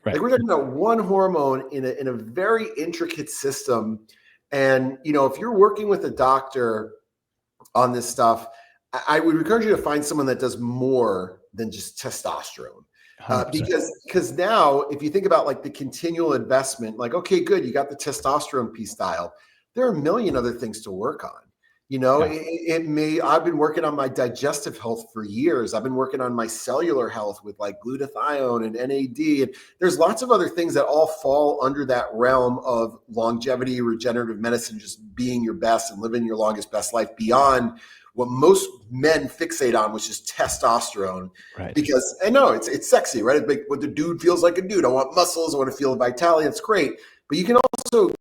[SPEAKER 1] Right. Like we're talking about one hormone in a very intricate system. And, if you're working with a doctor on this stuff, I would encourage you to find someone that does more than just testosterone. Because now if you think about like the continual investment, like, okay, good, you got the testosterone piece dialed. There are a million other things to work on. I've been working on my digestive health for years. I've been working on my cellular health with like glutathione and NAD. And there's lots of other things that all fall under that realm of longevity, regenerative medicine, just being your best and living your longest, best life beyond what most men fixate on, which is testosterone. Right. Because I know it's sexy, right? It's like what the dude feels like a dude. I want muscles. I want to feel vitality. It's great. But you can also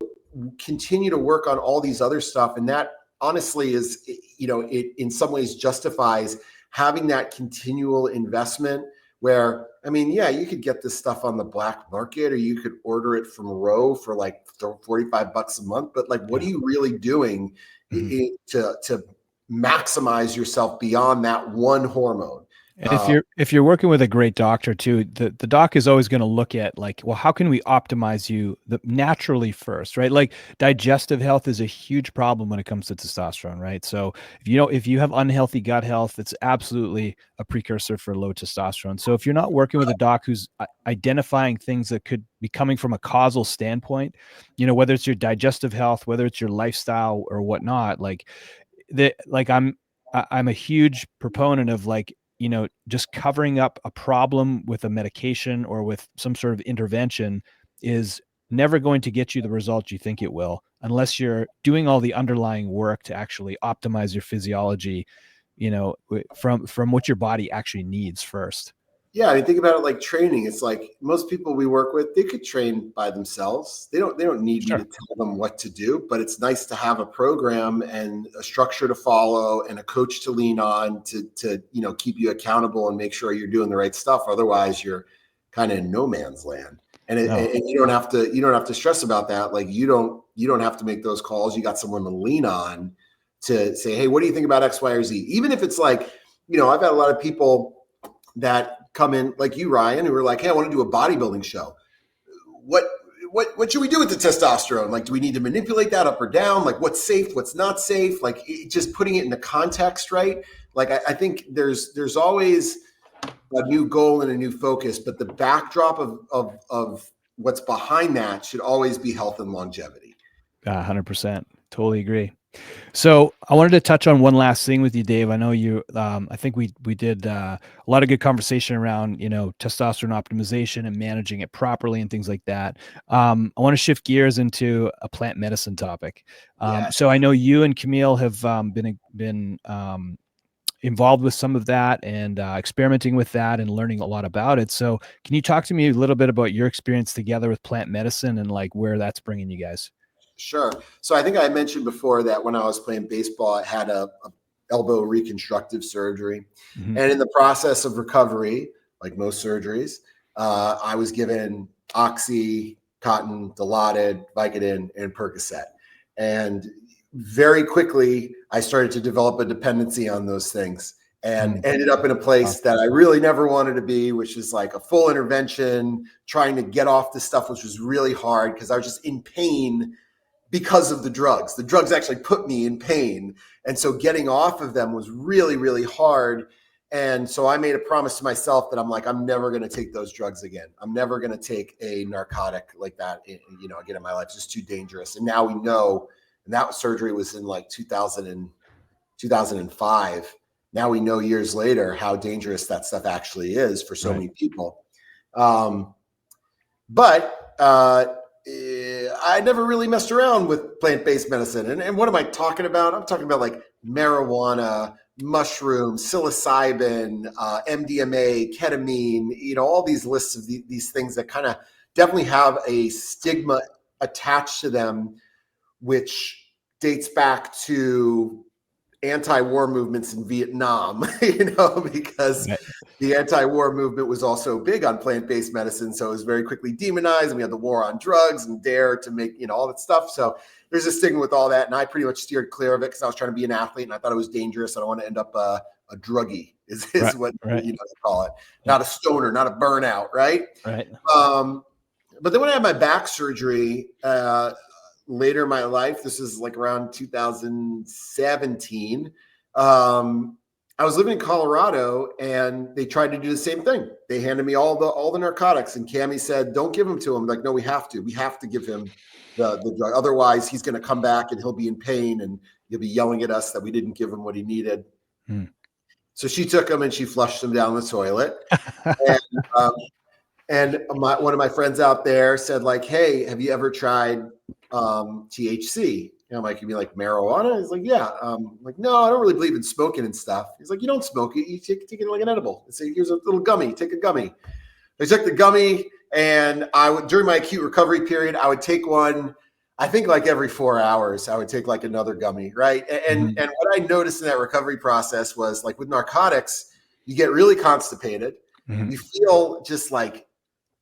[SPEAKER 1] continue to work on all these other stuff. And that honestly is, it in some ways justifies having that continual investment where, you could get this stuff on the black market or you could order it from Roe for like $45 a month. But like, what are you really doing to maximize yourself beyond that one hormone?
[SPEAKER 2] And if you're working with a great doctor too, the doc is always going to look at like, well, how can we optimize you naturally first, right? Like digestive health is a huge problem when it comes to testosterone, right? So if you have unhealthy gut health, it's absolutely a precursor for low testosterone. So if you're not working with a doc who's identifying things that could be coming from a causal standpoint, whether it's your digestive health, whether it's your lifestyle or whatnot, I'm a huge proponent of like, just covering up a problem with a medication or with some sort of intervention is never going to get you the result you think it will, unless you're doing all the underlying work to actually optimize your physiology, from what your body actually needs first.
[SPEAKER 1] Yeah, I mean, think about it like training. It's like most people we work with, they could train by themselves. They don't need me to tell them what to do, but it's nice to have a program and a structure to follow and a coach to lean on to keep you accountable and make sure you're doing the right stuff. Otherwise, you're kind of in no man's land. And you don't have to stress about that. Like you don't have to make those calls. You got someone to lean on to say, hey, what do you think about X, Y, or Z? Even if it's like, I've had a lot of people that come in like you, Ryan, who are like, hey, I want to do a bodybuilding show. What should we do with the testosterone? Like, do we need to manipulate that up or down? Like, what's safe, what's not safe? Like, just putting it into context, right? Like, I think there's always a new goal and a new focus, but the backdrop of what's behind that should always be health and longevity.
[SPEAKER 2] 100%. Totally agree. So I wanted to touch on one last thing with you, Dave. I know you, I think we did a lot of good conversation around, testosterone optimization and managing it properly and things like that. I want to shift gears into a plant medicine topic. So I know you and Camille have been involved with some of that and experimenting with that and learning a lot about it. So can you talk to me a little bit about your experience together with plant medicine and like where that's bringing you guys?
[SPEAKER 1] Sure. So I think I mentioned before that when I was playing baseball, I had a elbow reconstructive surgery. Mm-hmm. And in the process of recovery, like most surgeries, I was given Oxy, Cotton, Dilaudid, Vicodin, and Percocet. And very quickly, I started to develop a dependency on those things and ended up in a place that I really never wanted to be, which is like a full intervention, trying to get off this stuff, which was really hard because I was just in pain because of the drugs. The drugs actually put me in pain. And so getting off of them was really, really hard. And so I made a promise to myself that I'm like, I'm never going to take those drugs again. I'm never going to take a narcotic like that, again in my life. It's just too dangerous. And now we know, and that surgery was in like 2005. Now we know years later how dangerous that stuff actually is for so many people. But I never really messed around with plant-based medicine. And what am I talking about? I'm talking about like marijuana, mushrooms, psilocybin, MDMA, ketamine, all these lists of these things that kind of definitely have a stigma attached to them, which dates back to anti-war movements in Vietnam, because the anti-war movement was also big on plant-based medicine. So it was very quickly demonized, and we had the war on drugs and DARE to make, all that stuff. So there's a stigma with all that. And I pretty much steered clear of it because I was trying to be an athlete and I thought it was dangerous. I don't want to end up a druggie is what you call it. Not a stoner, not a burnout. Right. Right. But then when I had my back surgery, later in my life, this is like around 2017. I was living in Colorado and they tried to do the same thing. They handed me all the narcotics and Camille said, don't give them to him. Like, no, we have to give him the drug. Otherwise he's going to come back and he'll be in pain and he'll be yelling at us that we didn't give him what he needed. So she took him and she flushed him down the toilet. And one of my friends out there said like, hey, have you ever tried THC? And I'm like, you mean like marijuana? He's like, yeah. Like, no, I don't really believe in smoking and stuff. He's like, you don't smoke it. You take it like an edible. Say, here's a little gummy. Take a gummy. I took the gummy, and during my acute recovery period, I would take one. I think like every 4 hours, I would take like another gummy, right? And what I noticed in that recovery process was like with narcotics, you get really constipated. You feel just like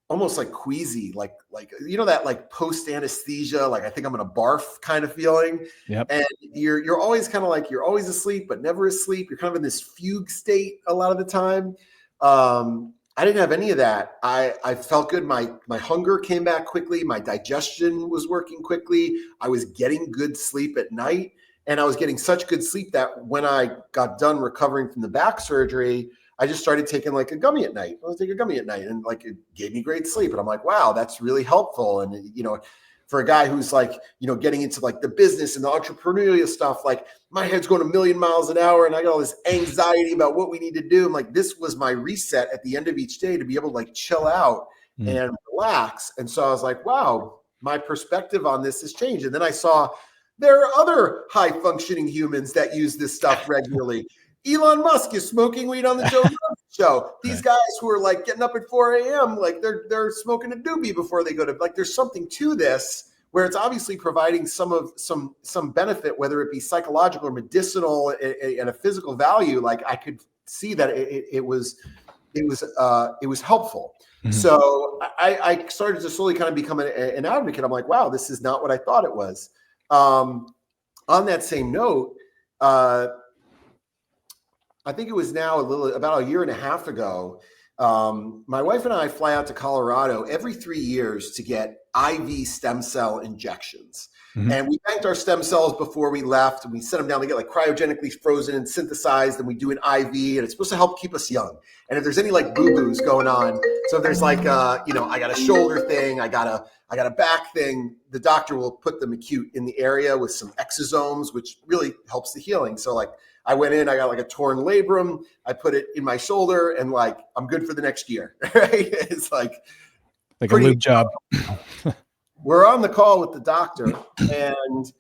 [SPEAKER 1] almost like queasy, like that like post anesthesia, like I think I'm gonna barf kind of feeling. And you're always kind of like you're always asleep but never asleep. You're kind of in this fugue state a lot of the time. I didn't have any of that. I felt good. My hunger came back quickly. My digestion was working quickly. I was getting good sleep at night, and I was getting such good sleep that when I got done recovering from the back surgery, I just started taking like a gummy at night. I'll take a gummy at night, and like it gave me great sleep. And I'm like, wow, that's really helpful. And for a guy who's like, getting into like the business and the entrepreneurial stuff, like my head's going a million miles an hour and I got all this anxiety about what we need to do. I'm like, this was my reset at the end of each day to be able to like chill out and relax. And so I was like, wow, my perspective on this has changed. And then I saw there are other high functioning humans that use this stuff regularly. Elon Musk is smoking weed on the Joe Rogan show. These guys who are like getting up at 4 a.m., like they're smoking a doobie before they go to, like, there's something to this where it's obviously providing some benefit, whether it be psychological or medicinal and a physical value. Like I could see that it was helpful. So I started to slowly kind of become an advocate. I'm like, wow, this is not what I thought it was. On that same note, I think it was now about a year and a half ago. My wife and I fly out to Colorado every 3 years to get IV stem cell injections. And we banked our stem cells before we left, and we sent them down to get like cryogenically frozen and synthesized, and we do an IV, and it's supposed to help keep us young. And if there's any like boo-boos going on, so if there's like I got a shoulder thing, I got a back thing, the doctor will put them acute in the area with some exosomes, which really helps the healing. So like I went in, I got like a torn labrum, I put it in my shoulder, and like I'm good for the next year. Right? It's like
[SPEAKER 2] a lube job.
[SPEAKER 1] We're on the call with the doctor, and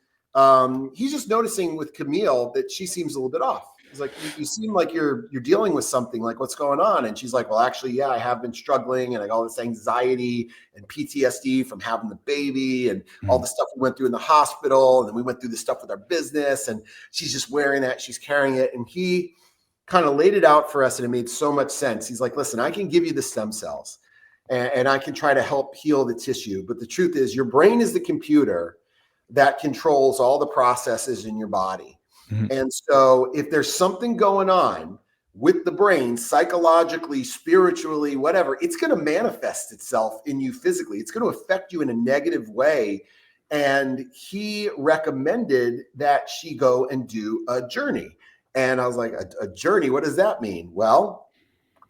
[SPEAKER 1] he's just noticing with Camille that she seems a little bit off. He's like, you seem like you're dealing with something, like what's going on? And she's like, well, actually, yeah, I have been struggling, and I got all this anxiety and PTSD from having the baby and all the stuff we went through in the hospital. And then we went through the stuff with our business, and she's just wearing that, she's carrying it. And he kind of laid it out for us, and it made so much sense. He's like, listen, I can give you the stem cells and I can try to help heal the tissue. But the truth is your brain is the computer that controls all the processes in your body.
[SPEAKER 2] Mm-hmm.
[SPEAKER 1] And so if there's something going on with the brain, psychologically, spiritually, whatever, it's going to manifest itself in you physically. It's going to affect you in a negative way. And he recommended that she go and do a journey. And I was like, a journey? What does that mean? Well,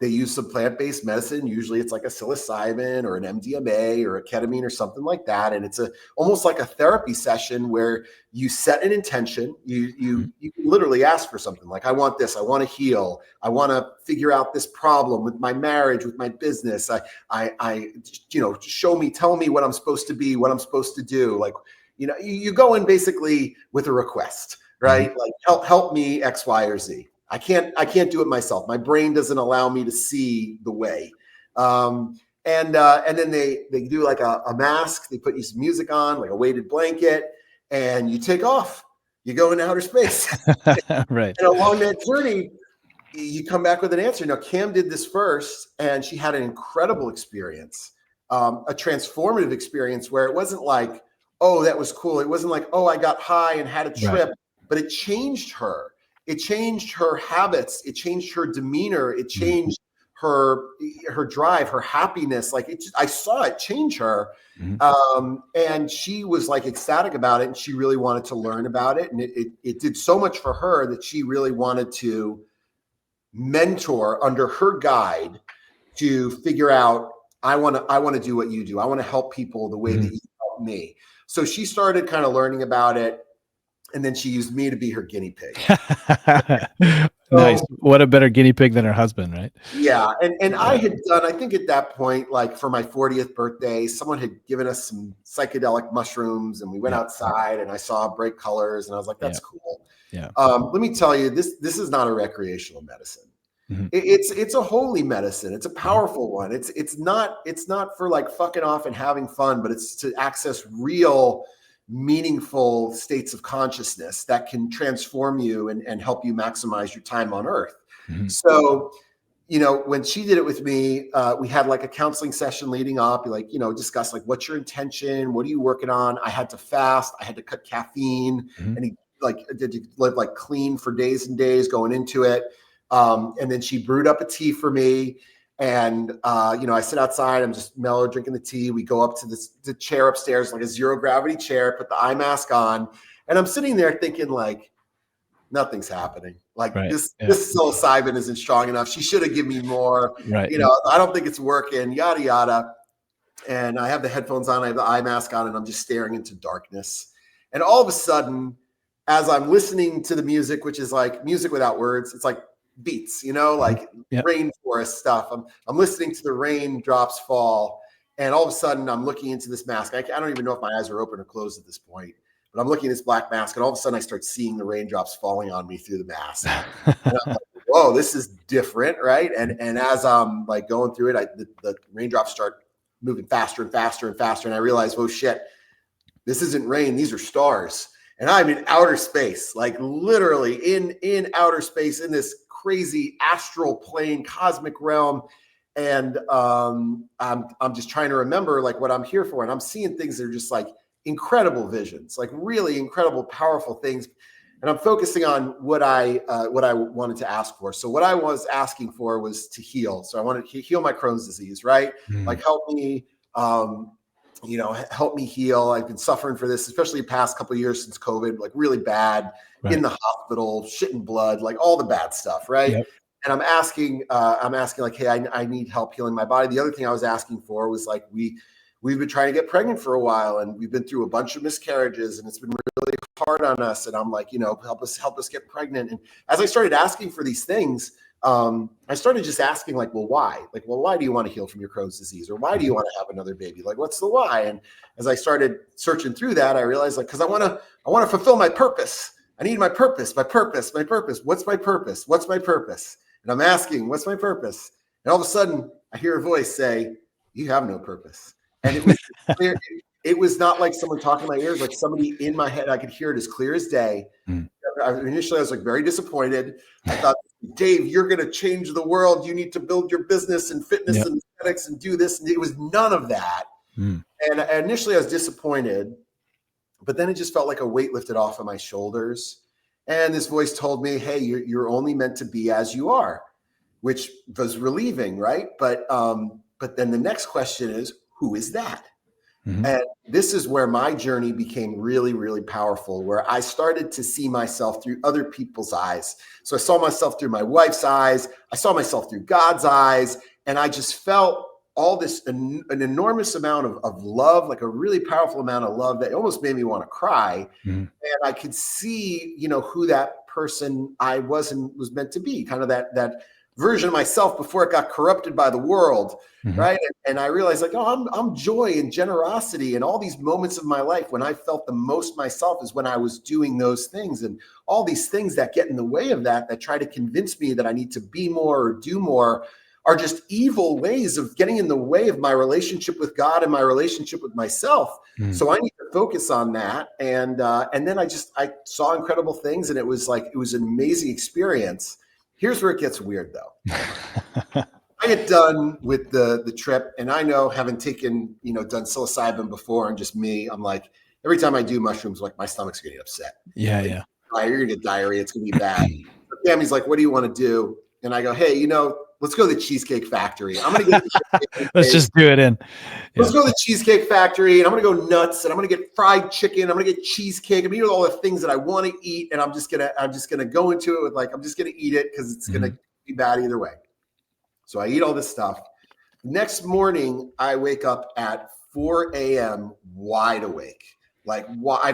[SPEAKER 1] they use some plant-based medicine. Usually it's like a psilocybin or an MDMA or a ketamine or something like that. And it's almost like a therapy session where you set an intention. You literally ask for something like, I want this, I want to heal. I want to figure out this problem with my marriage, with my business. Show me, tell me what I'm supposed to be, what I'm supposed to do. Like, you go in basically with a request, right? Like help me X, Y, or Z. I can't do it myself. My brain doesn't allow me to see the way. And then they do like a mask. They put you some music on, like a weighted blanket, and you take off. You go into outer space.
[SPEAKER 2] Right.
[SPEAKER 1] And along that journey, you come back with an answer. Now, Cam did this first, and she had an incredible experience, a transformative experience where it wasn't like, oh, that was cool. It wasn't like, oh, I got high and had a trip,
[SPEAKER 2] right.
[SPEAKER 1] But it changed her. It changed her habits. It changed her demeanor. It changed her drive, her happiness. Like I saw it change her. And she was like ecstatic about it. And she really wanted to learn about it. And it did so much for her that she really wanted to mentor under her guide to figure out, I want to do what you do. I want to help people the way that you help me. So she started kind of learning about it. And then she used me to be her guinea pig.
[SPEAKER 2] Nice. What a better guinea pig than her husband, right?
[SPEAKER 1] Yeah. And I had done, I think at that point, like for my 40th birthday, someone had given us some psychedelic mushrooms and we went outside and I saw bright colors and I was like, that's cool.
[SPEAKER 2] Yeah.
[SPEAKER 1] Let me tell you, this is not a recreational medicine. It's a holy medicine. It's a powerful one. It's not for like fucking off and having fun, but it's to access real meaningful states of consciousness that can transform you and help you maximize your time on earth. So, when she did it with me, we had like a counseling session leading up, discuss like, what's your intention? What are you working on? I had to fast. I had to cut caffeine and he did live like clean for days and days going into it. And then she brewed up a tea for me. And, I sit outside, I'm just mellow drinking the tea. We go up to the chair upstairs, like a zero gravity chair, put the eye mask on. And I'm sitting there thinking like, nothing's happening. Like this psilocybin isn't strong enough. She should have given me more, I don't think it's working, yada, yada. And I have the headphones on, I have the eye mask on, and I'm just staring into darkness. And all of a sudden, as I'm listening to the music, which is like music without words, it's like beats, rainforest stuff. I'm listening to the raindrops fall, and all of a sudden I'm looking into this mask. I don't even know if my eyes are open or closed at this point, but I'm looking at this black mask, and all of a sudden I start seeing the raindrops falling on me through the mask. And I'm like, whoa, this is different, right? And as I'm like going through it, the raindrops start moving faster and faster and faster, and I realize, oh shit, this isn't rain, these are stars. And I'm in outer space, like literally in outer space, in this crazy astral plane, cosmic realm. And I'm just trying to remember like what I'm here for. And I'm seeing things that are just like incredible visions, like really incredible, powerful things. And I'm focusing on what I wanted to ask for. So what I was asking for was to heal. So I wanted to heal my Crohn's disease, right? Like help me, help me heal. I've been suffering for this, especially the past couple of years since COVID, like really bad, in the hospital, shitting blood, like all the bad stuff, right? Yep. And I'm asking like, hey, I need help healing my body. The other thing I was asking for was like, we've been trying to get pregnant for a while, and we've been through a bunch of miscarriages, and it's been really hard on us. And I'm like, help us get pregnant. And as I started asking for these things, I started just asking like, well, why? Like, well, why do you want to heal from your Crohn's disease? Or why do you want to have another baby? Like, what's the why? And as I started searching through that, I realized like, cause I want to fulfill my purpose. I need my purpose. What's my purpose? What's my purpose? And I'm asking, what's my purpose? And all of a sudden I hear a voice say, you have no purpose. And it was clear. It was not like someone talking in my ears, like somebody in my head. I could hear it as clear as day. Initially, I was like very disappointed. I thought, Dave, you're going to change the world. You need to build your business and fitness and aesthetics and do this. And it was none of that. And initially I was disappointed. But then it just felt like a weight lifted off of my shoulders. And this voice told me, hey, you're only meant to be as you are, which was relieving, right? But then the next question is, who is that? Mm-hmm. And this is where my journey became really, really powerful, where I started to see myself through other people's eyes. So I saw myself through my wife's eyes. I saw myself through God's eyes. And I just felt all this, an enormous amount of love, like a really powerful amount of love that almost made me want to cry. Mm-hmm. And I could see, who that person I was meant to be, kind of that version of myself before it got corrupted by the world. Mm-hmm. Right. And I realized I'm joy and generosity, and all these moments of my life when I felt the most myself is when I was doing those things, and all these things that get in the way of that try to convince me that I need to be more or do more are just evil ways of getting in the way of my relationship with God and my relationship with myself. Mm-hmm. So I need to focus on that. And then I saw incredible things, and it was an amazing experience. Here's where it gets weird though. I get done with the trip, and I know, having taken, done psilocybin before, and just me, I'm like, every time I do mushrooms, like, my stomach's getting upset.
[SPEAKER 2] Yeah.
[SPEAKER 1] You're gonna get diarrhea. It's gonna be bad. But Tammy's like, what do you want to do? And I go, hey, let's go to the Cheesecake Factory. I'm gonna get
[SPEAKER 2] let's just do it in. Yeah.
[SPEAKER 1] Let's go to the Cheesecake Factory, and I'm gonna go nuts, and I'm gonna get fried chicken. I'm gonna get cheesecake. I'm gonna eat all the things that I want to eat, and I'm just gonna go into it with I'm just gonna eat it because it's gonna be bad either way. So I eat all this stuff. Next morning, I wake up at 4 a.m. wide awake.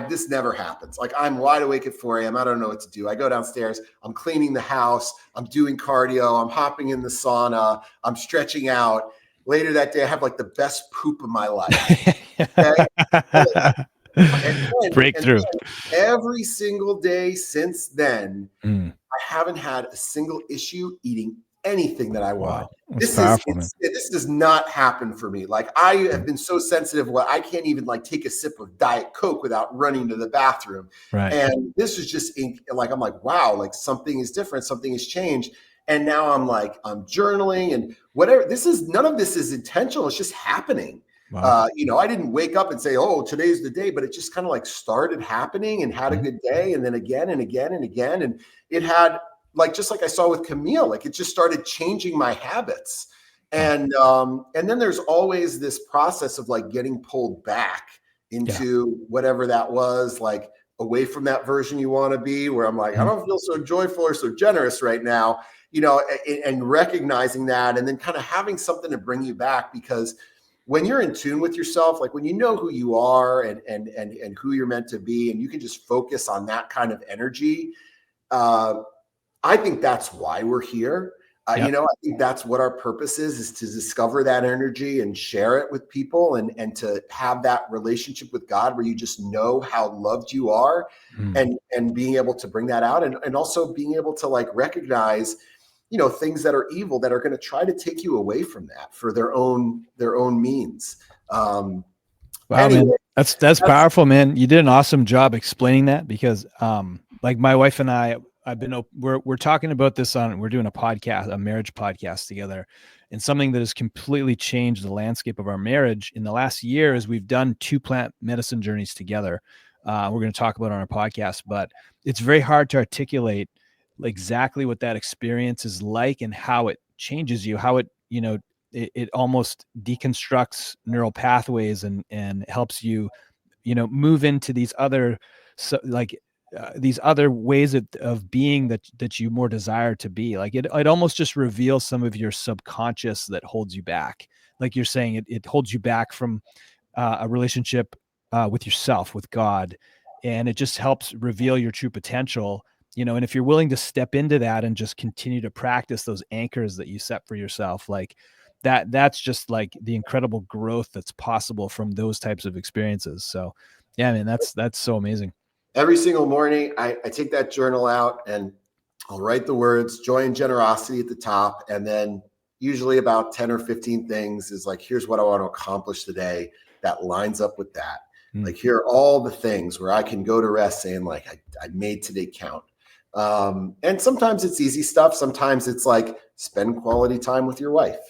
[SPEAKER 1] This never happens. I'm wide awake at 4 a.m. I don't know what to do. I go downstairs. I'm cleaning the house. I'm doing cardio. I'm hopping in the sauna. I'm stretching out. Later that day, I have the best poop of my life. Okay?
[SPEAKER 2] Breakthrough.
[SPEAKER 1] Every single day since then, I haven't had a single issue eating anything that I want.
[SPEAKER 2] Wow.
[SPEAKER 1] This does not happen for me. I have been so sensitive. I can't even take a sip of Diet Coke without running to the bathroom.
[SPEAKER 2] Right.
[SPEAKER 1] And this is just I'm like, wow, something is different. Something has changed. And now I'm journaling and whatever. None of this is intentional. It's just happening. Wow. I didn't wake up and say, oh, today's the day, but it just kind of started happening and had a good day. And then again and again and again. And it had, just like I saw with Camille, it just started changing my habits. And then there's always this process of getting pulled back into whatever that was, away from that version you want to be, where I'm I don't feel so joyful or so generous right now, and recognizing that, and then kind of having something to bring you back. Because when you're in tune with yourself, when you know who you are and who you're meant to be, and you can just focus on that kind of energy, I think that's why we're here. I think that's what our purpose is to discover that energy and share it with people, and to have that relationship with God where you just know how loved you are, and being able to bring that out, and also being able to recognize, things that are evil that are going to try to take you away from that for their own means.
[SPEAKER 2] Wow, anyway, man. That's powerful, man. You did an awesome job explaining that, because my wife and I, we're talking about this we're doing a marriage podcast together, and something that has completely changed the landscape of our marriage in the last year is we've done 2 plant medicine journeys together. We're going to talk about it on our podcast, but it's very hard to articulate exactly what that experience is like and how it changes you, how it almost deconstructs neural pathways and helps you, move into these other, these other ways of being that you more desire to be. It almost just reveals some of your subconscious that holds you back. Like you're saying, it holds you back from a relationship with yourself, with God, and it just helps reveal your true potential. And if you're willing to step into that and just continue to practice those anchors that you set for yourself, that's just the incredible growth that's possible from those types of experiences. So yeah, man, that's so amazing.
[SPEAKER 1] Every single morning, I take that journal out and I'll write the words joy and generosity at the top. And then usually about 10 or 15 things is here's what I want to accomplish today that lines up with that. Here are all the things where I can go to rest saying I made today count. And sometimes it's easy stuff. Sometimes it's spend quality time with your wife.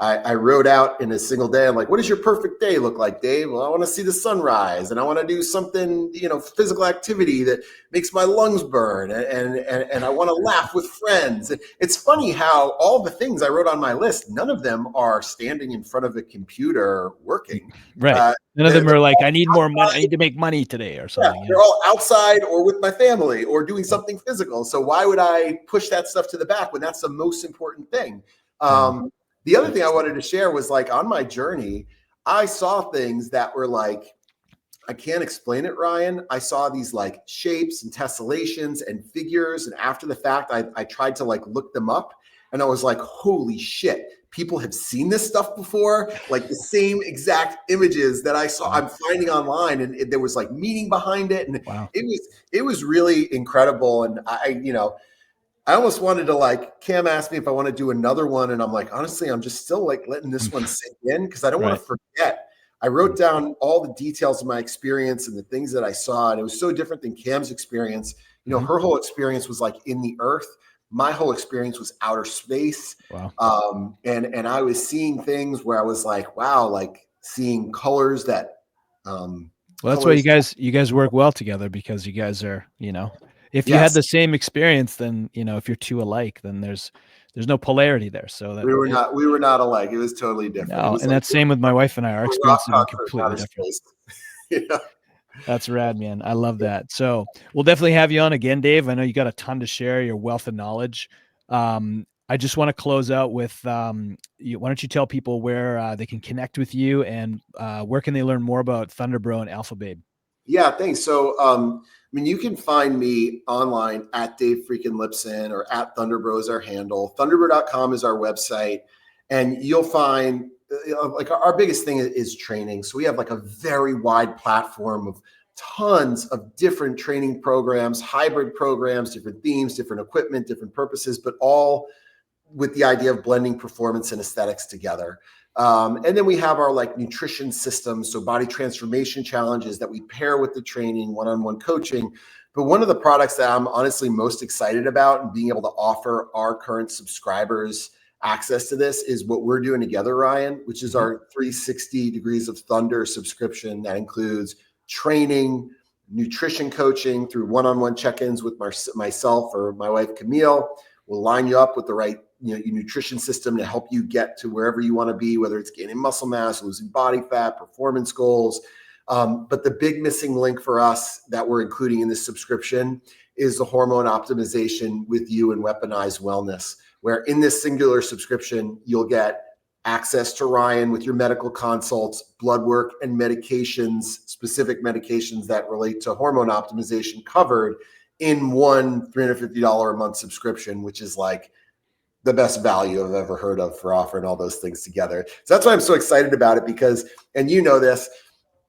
[SPEAKER 1] I wrote out in a single day. I'm like, what does your perfect day look like, Dave? Well, I want to see the sunrise, and I want to do something, physical activity that makes my lungs burn, and I want to laugh with friends. And it's funny how all the things I wrote on my list, none of them are standing in front of a computer working.
[SPEAKER 2] Right. None of them are like, I need more money. I need to make money today or something.
[SPEAKER 1] Yeah, they're all outside or with my family or doing something physical. So why would I push that stuff to the back when that's the most important thing? The other thing I wanted to share was like on my journey, I saw things that were like, I can't explain it, Ryan. I saw these like shapes and tessellations and figures. And after the fact, I tried to like look them up and I was like, holy shit, people have seen this stuff before. Like the same exact images that I saw, I'm finding online, and there was like meaning behind it. And it was really incredible. And I almost wanted to like, Cam asked me if I want to do another one. And I'm like, honestly, I'm just still like letting this one sink in because I don't want to forget. I wrote down all the details of my experience and the things that I saw. And it was so different than Cam's experience. Her whole experience was like in the earth. My whole experience was outer space.
[SPEAKER 2] Wow.
[SPEAKER 1] And I was seeing things where I was like, wow, like seeing colors that,
[SPEAKER 2] well, that's why you guys work well together, because you guys are, if you had the same experience, then, if you're two alike, then there's no polarity there. So that
[SPEAKER 1] we were not alike. It was totally different.
[SPEAKER 2] No, and that's same with my wife and I. Our experience is completely different. That's rad, man. I love that. So we'll definitely have you on again, Dave. I know you got a ton to share, your wealth of knowledge. I just want to close out with, why don't you tell people where they can connect with you, and where can they learn more about Thunderbro and Alphababe?
[SPEAKER 1] Yeah, thanks. So, you can find me online at Dave freaking Lipson or at Thunderbro is our handle. Thunderbro.com is our website. And you'll find like our biggest thing is training. So we have like a very wide platform of tons of different training programs, hybrid programs, different themes, different equipment, different purposes, but all with the idea of blending performance and aesthetics together. And then we have our like nutrition systems, so body transformation challenges that we pair with the training, one-on-one coaching. But one of the products that I'm honestly most excited about and being able to offer our current subscribers access to this is what we're doing together, Ryan, which is our 360 Degrees of Thunder subscription that includes training, nutrition coaching through one-on-one check-ins with myself or my wife, Camille. We'll line you up with the right your nutrition system to help you get to wherever you want to be, whether it's gaining muscle mass, losing body fat, performance goals. But the big missing link for us that we're including in this subscription is the hormone optimization with you and Weaponized Wellness, where in this singular subscription, you'll get access to Ryan with your medical consults, blood work, and medications, specific medications that relate to hormone optimization covered in one $350 a month subscription, which is like the best value I've ever heard of for offering all those things together. So that's why I'm so excited about it, because, and you know this,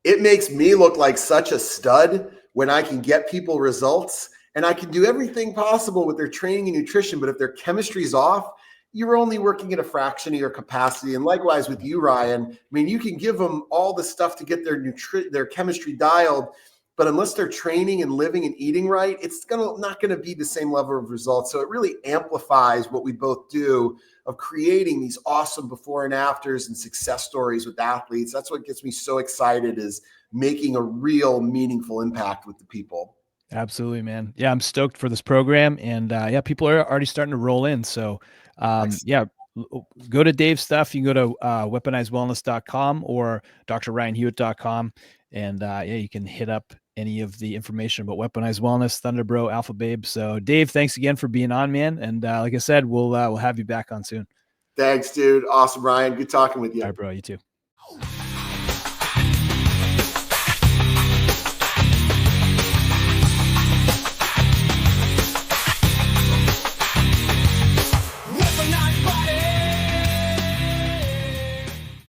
[SPEAKER 1] it makes me look like such a stud when I can get people results and I can do everything possible with their training and nutrition. But if their chemistry's off, you're only working at a fraction of your capacity. And likewise with you, Ryan, you can give them all the stuff to get their chemistry dialed, but unless they're training and living and eating right, it's not going to be the same level of results. So it really amplifies what we both do of creating these awesome before and afters and success stories with athletes. That's what gets me so excited, is making a real meaningful impact with the people.
[SPEAKER 2] Absolutely, man. Yeah, I'm stoked for this program, and people are already starting to roll in. So go to Dave's stuff. You can go to weaponizedwellness.com or drryanhewitt.com. And you can hit up any of the information about Weaponized Wellness, Thunderbro, Alphababe. So Dave, thanks again for being on, man. And like I said, we'll have you back on soon.
[SPEAKER 1] Thanks, dude. Awesome, Ryan. Good talking with you.
[SPEAKER 2] All right, bro. You too.